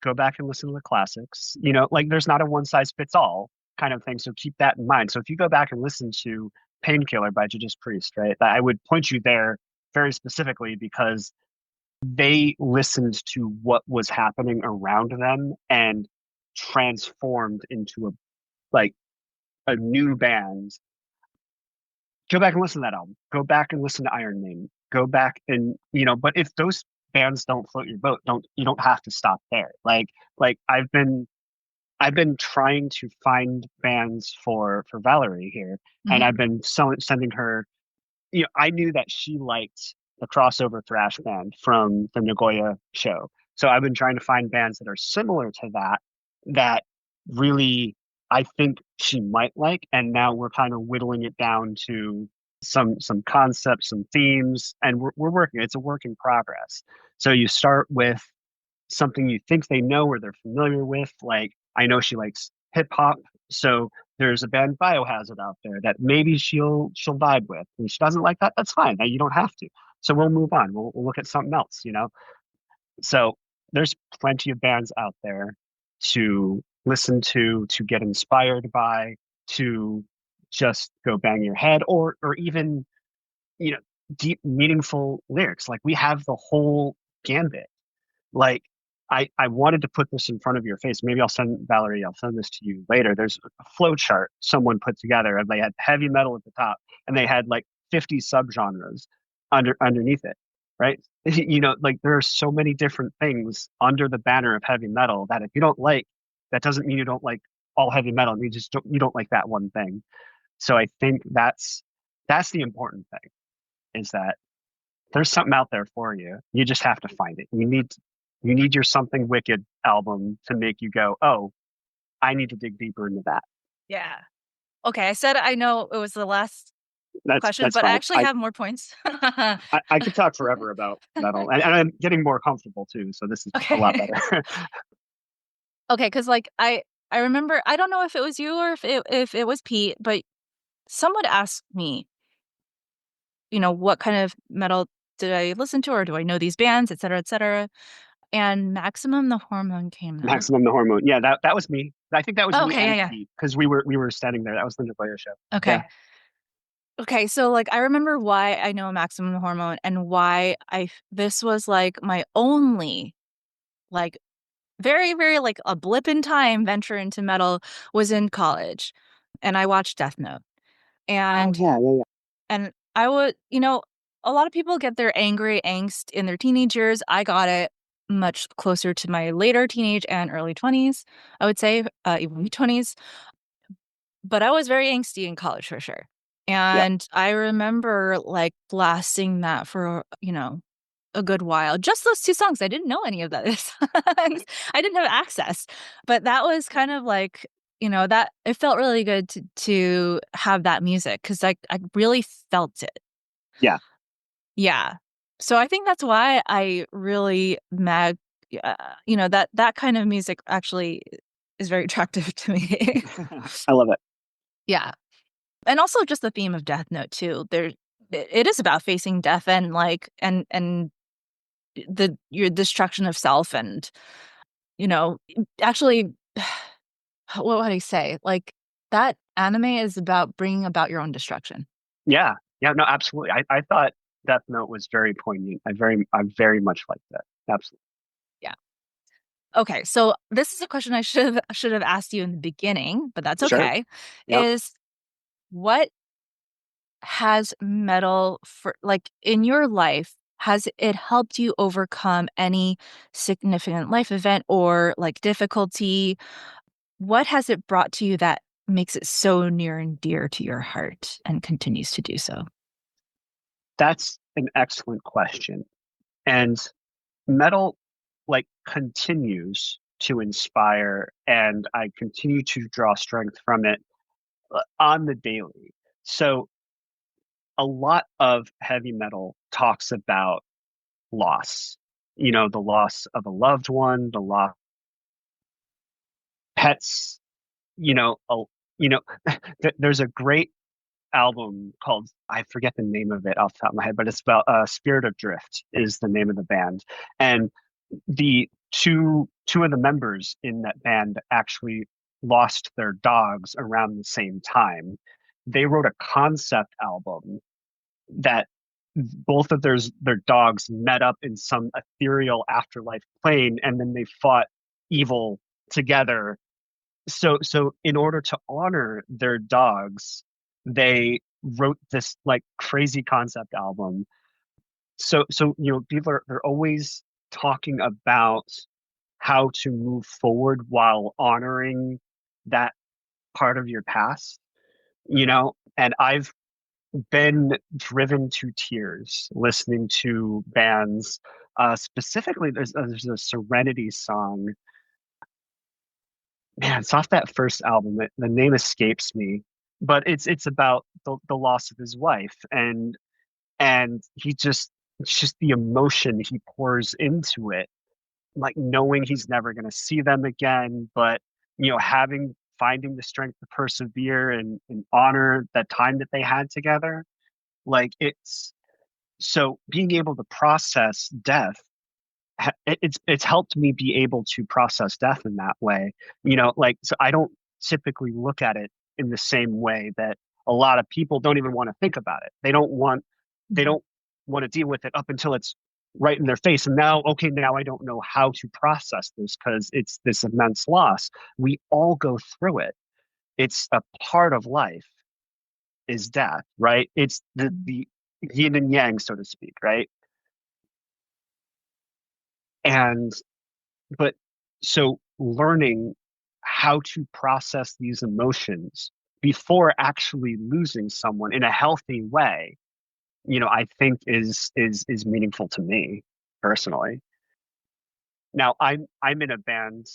go back and listen to the classics. Like there's not a one size fits all kind of thing. So keep that in mind. So if you go back and listen to Painkiller by Judas Priest, right, I would point you there very specifically because they listened to what was happening around them and transformed into like a new band. Go back and listen to that album. Go back and listen to Iron Maiden. Go back and but if those bands don't float your boat, you don't have to stop there. Like I've been trying to find bands for Valerie here, and Mhm. I've been sending her. I knew that she liked the crossover thrash band from the Nagoya show. So I've been trying to find bands that are similar to that really I think she might like. And now we're kind of whittling it down to some concepts, some themes, and we're working. It's a work in progress. So you start with something you think they know or they're familiar with. Like I know she likes hip hop, so there's a band Biohazard out there that maybe she'll vibe with. And she doesn't like that, that's fine. Now you don't have to. So we'll move on. We'll look at something else. So there's plenty of bands out there to listen to get inspired by, to just go bang your head, or even you know deep meaningful lyrics. Like we have the whole gambit. Like I wanted to put this in front of your face. Maybe I'll send this to you later. There's a flow chart someone put together, and they had heavy metal at the top, and they had like 50 subgenres underneath it, right? Like there are so many different things under the banner of heavy metal that if you don't like, that doesn't mean you don't like all heavy metal. You don't like that one thing. So I think that's the important thing, is that there's something out there for you. You just have to find it. You need your Something Wicked album to make you go, oh, I need to dig deeper into that. Yeah. Okay, I said I know it was the last That's question, that's but I fine. actually have more points. I could talk forever about metal, and I'm getting more comfortable too. So this is a lot Okay. better. Okay, because like I remember I don't know if it was you or if it was Pete, but someone asked me, what kind of metal did I listen to or do I know these bands, et cetera, et cetera. And Maximum the Hormone came out. Maximum the Hormone. Yeah, that was me. I think that was Oh, me okay, yeah, and yeah. Pete because we were standing there. That was the Nagoya show. Yeah, Okay. Okay, so like I remember why I know Maximum the Hormone and why this was like my only like very, very like a blip in time venture into metal was in college. And I watched Death Note. oh And yeah, yeah, yeah. and I would, a lot of people get their angry angst in their teenage years. I got it. much closer to my later teenage and early 20s, I would say, even mid 20s. But I was very angsty in college for sure. Yeah. And I remember like blasting that for, a good while. Just those two songs. I didn't know any of those songs. I didn't have access. But that was kind of like, that it felt really good to have that music because I really felt it. Yeah. Yeah. So I think that's why I really that kind of music actually is very attractive to me. I love it. Yeah. And also just the theme of Death Note too. It is about facing death and like and the your destruction of self and you know actually what would I say? Like that anime is about bringing about your own destruction. Yeah. Yeah. No, absolutely. I thought Death Note was very poignant. I very much liked that. Absolutely. Yeah. Okay, so this is a question I should have asked you in the beginning, but that's Sure. okay. Yeah. Is what has metal for like in your life, has it helped you overcome any significant life event or like difficulty? What has it brought to you that makes it so near and dear to your heart and continues to do so? That's an excellent question. And metal like continues to inspire, and I continue to draw strength from it on the daily. So a lot of heavy metal talks about loss, the loss of a loved one, the loss of pets, you know, a, you know, there's a great album called, I forget the name of it off the top of my head, but it's about Spirit of Drift is the name of the band. And the two of the members in that band actually lost their dogs around the same time. They wrote a concept album that both of their dogs met up in some ethereal afterlife plane, and then they fought evil together. So in order to honor their dogs, they wrote this like crazy concept album. So people they're always talking about how to move forward while honoring that part of your past, and I've been driven to tears listening to bands. Specifically, there's a Serenity song. Man, it's off that first album. The name escapes me, but it's about the loss of his wife, and it's just the emotion he pours into it, like knowing he's never going to see them again, but having finding the strength to persevere and honor that time that they had together. Like it's so being able to process death, it's helped me be able to process death in that way. Like, so I don't typically look at it in the same way that a lot of people don't even want to think about it. They don't want to deal with it up until it's right in their face. And now, okay, now I don't know how to process this because it's this immense loss. We all go through it. It's a part of life, is death, right? It's the yin and yang, so to speak, right? And but so learning how to process these emotions before actually losing someone in a healthy way, I think is meaningful to me personally. Now I'm in a band.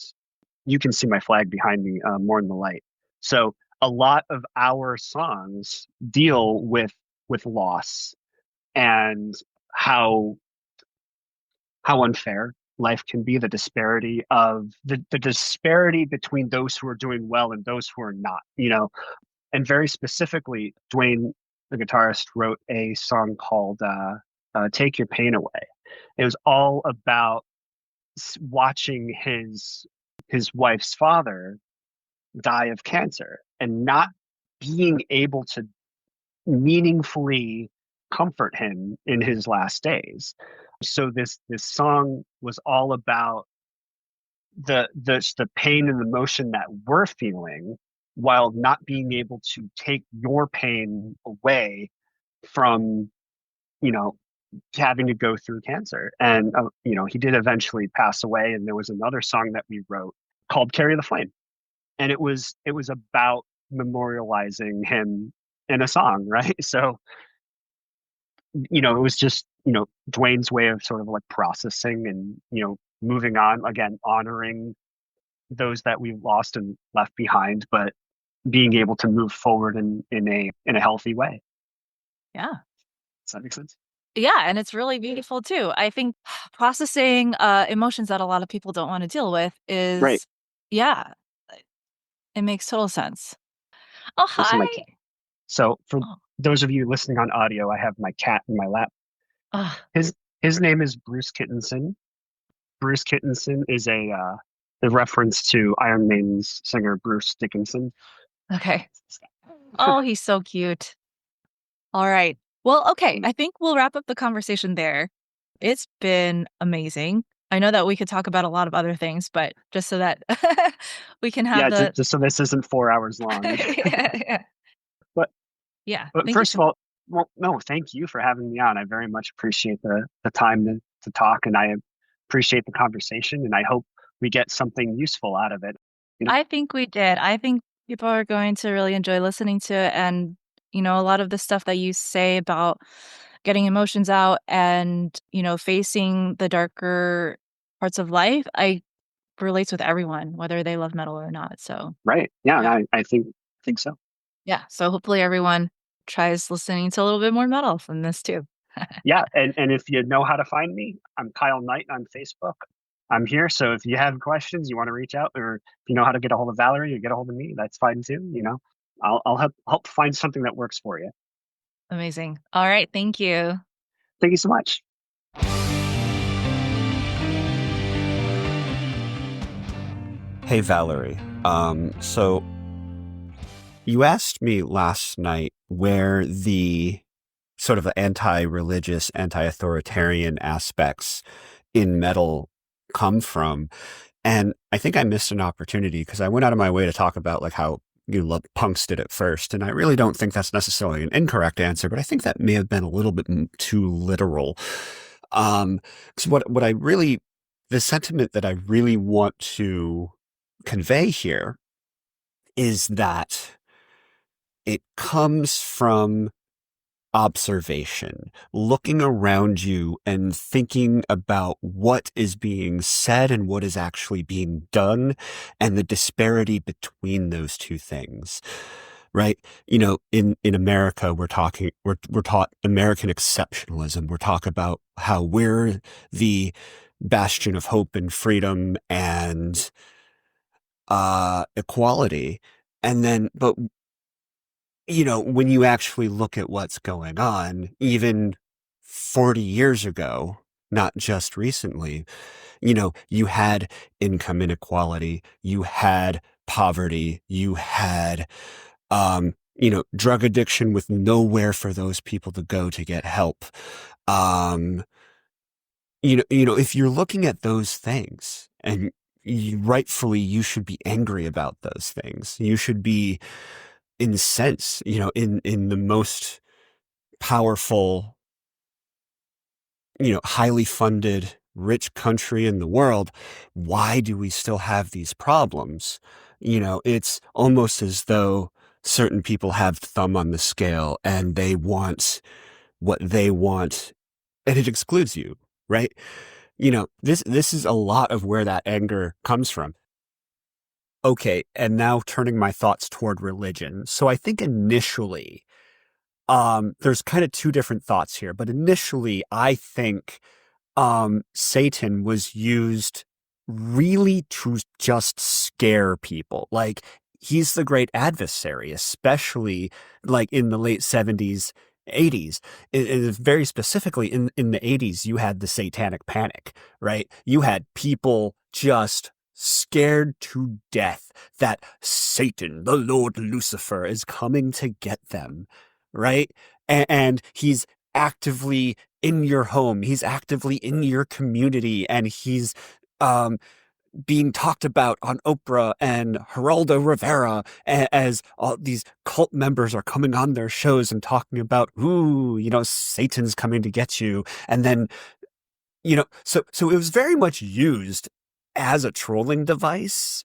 You can see my flag behind me, Mourn the Light. So a lot of our songs deal with loss and how unfair life can be, the disparity between those who are doing well and those who are not, and very specifically, Dwayne, the guitarist, wrote a song called Take Your Pain Away. It was all about watching his wife's father die of cancer and not being able to meaningfully comfort him in his last days. So this song was all about the pain and emotion that we're feeling while not being able to take your pain away from, you know, having to go through cancer. And he did eventually pass away. And there was another song that we wrote called "Carry the Flame," and it was about memorializing him in a song, right? So it was just Dwayne's way of sort of like processing and moving on, again honoring those that we've lost and left behind, but being able to move forward in a healthy way. Yeah. Does that make sense? Yeah, and it's really beautiful too. I think processing emotions that a lot of people don't want to deal with Right. is, yeah, it makes total sense. Oh, This is hi. my cat. So for Oh, those of you listening on audio, I have my cat in my lap. ah, His name is Bruce Kittenson. Bruce Kittenson is a reference to Iron Maiden's singer Bruce Dickinson. okay. Oh, he's so cute. All right. Well, okay. I think we'll wrap up the conversation there. It's been amazing. I know that we could talk about a lot of other things, but just so that we can have Yeah, the just so this isn't 4 hours long. yeah, yeah. but Yeah. but Thank you first so of all, well, no, thank you for having me on. I very much appreciate the time to talk, and I appreciate the conversation, and I hope we get something useful out of it. You know, I think we did. I think people are going to really enjoy listening to it. And, a lot of the stuff that you say about getting emotions out and, facing the darker parts of life, I relates with everyone, whether they love metal or not. So, right? Yeah, and yeah. I think so. Yeah. So hopefully everyone tries listening to a little bit more metal from this too. Yeah, and if you know how to find me, I'm Kyle Knight on Facebook. I'm here, so if you have questions, you want to reach out, or if you know how to get a hold of Valerie or get a hold of me, that's fine too. I'll help find something that works for you. Amazing. All right. Thank you. Thank you so much. Hey, Valerie. So you asked me last night where the sort of anti-religious, anti-authoritarian aspects in metal come from. And I think I missed an opportunity because I went out of my way to talk about like how punks did it first. And I really don't think that's necessarily an incorrect answer, but I think that may have been a little bit too literal. So what I really, the sentiment that I really want to convey here is that it comes from observation, looking around you and thinking about what is being said and what is actually being done and the disparity between those two things. Right? In America, we're taught American exceptionalism. We're talking about how we're the bastion of hope and freedom and equality. And then, but when you actually look at what's going on, even 40 years ago, not just recently, you had income inequality, you had poverty, you had, drug addiction with nowhere for those people to go to get help. Um, if you're looking at those things and rightfully, you should be angry about those things. You should be incensed, in the most powerful, highly funded, rich country in the world. Why do we still have these problems? It's almost as though certain people have thumb on the scale and they want what they want and it excludes you, right? This is a lot of where that anger comes from. Okay, and now turning my thoughts toward religion. So I think initially, there's kind of two different thoughts here, but initially I think Satan was used really to just scare people. Like he's the great adversary, especially like in the late 70s, 80s. Very specifically in the 80s, you had the satanic panic, right? You had people just scared to death that Satan, the Lord Lucifer, is coming to get them, right? And he's actively in your home. He's actively in your community and he's um, being talked about on Oprah and Geraldo Rivera as all these cult members are coming on their shows and talking about, ooh, Satan's coming to get you. And then, so it was very much used as a trolling device,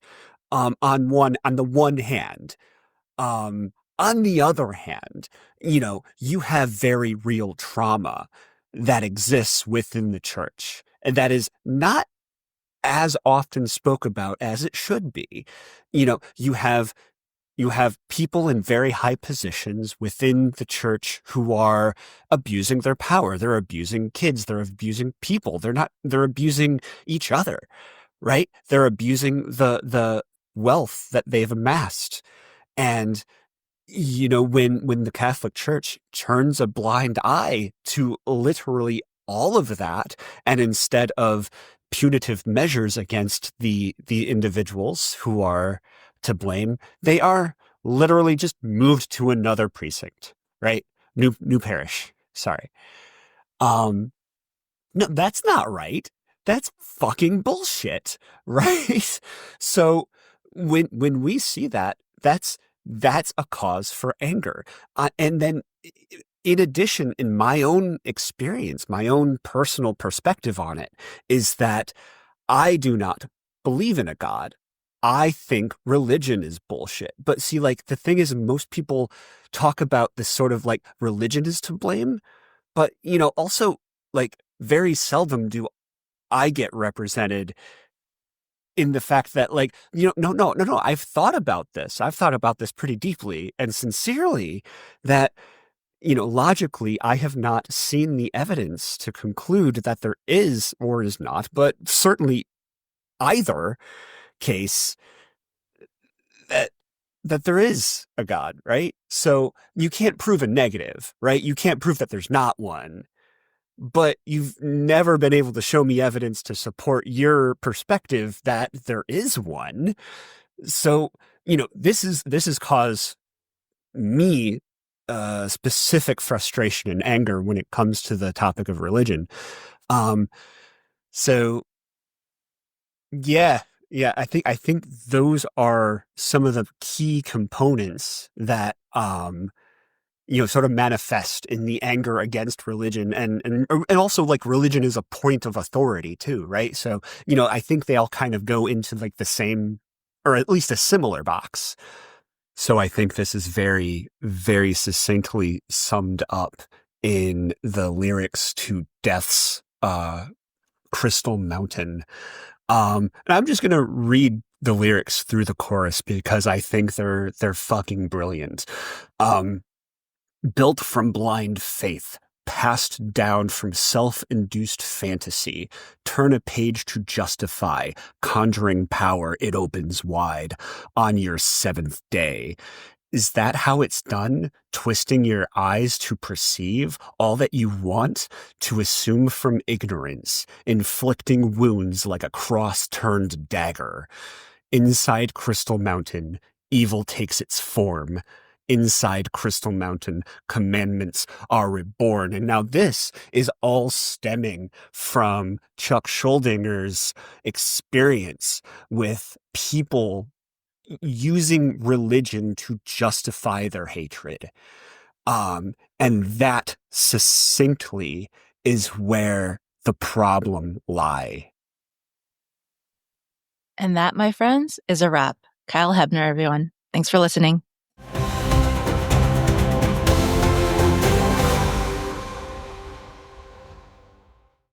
on the one hand. On the other hand, you have very real trauma that exists within the church, and that is not as often spoke about as it should be. You have people in very high positions within the church who are abusing their power. They're abusing kids. They're abusing people. They're abusing each other, right? They're abusing the wealth that they've amassed. And when the Catholic Church turns a blind eye to literally all of that, and instead of punitive measures against the individuals who are to blame, they are literally just moved to another precinct, right? New parish. Sorry. No, that's not right. That's fucking bullshit, right? So when we see that, that's a cause for anger. And then in addition, in my own experience, my own personal perspective on it is that I do not believe in a God. I think religion is bullshit. But see, like, the thing is, most people talk about this sort of like religion is to blame, but, also, like, very seldom do I get represented in the fact that, like, no, I've thought about this. I've thought about this pretty deeply and sincerely, that, logically, I have not seen the evidence to conclude that there is or is not, but certainly either case, that there is a God, right? So you can't prove a negative, right? You can't prove that there's not one, but you've never been able to show me evidence to support your perspective that there is one. So, this has caused me specific frustration and anger when it comes to the topic of religion. So yeah, I think those are some of the key components that sort of manifest in the anger against religion, and also, like, religion is a point of authority too, right? So, I think they all kind of go into like the same, or at least a similar box. So I think this is very, very succinctly summed up in the lyrics to Death's Crystal Mountain. And I'm just gonna read the lyrics through the chorus because I think they're fucking brilliant. Built from blind faith, passed down from self-induced fantasy, turn a page to justify, conjuring power it opens wide on your seventh day. Is that how it's done? Twisting your eyes to perceive all that you want, to assume from ignorance, inflicting wounds like a cross-turned dagger. Inside Crystal Mountain, evil takes its form. Inside Crystal Mountain, commandments are reborn. And now this is all stemming from Chuck Schuldinger's experience with people using religion to justify their hatred. And that succinctly is where the problem lie. And that, my friends, is a wrap. Kyle Hebner, everyone. Thanks for listening.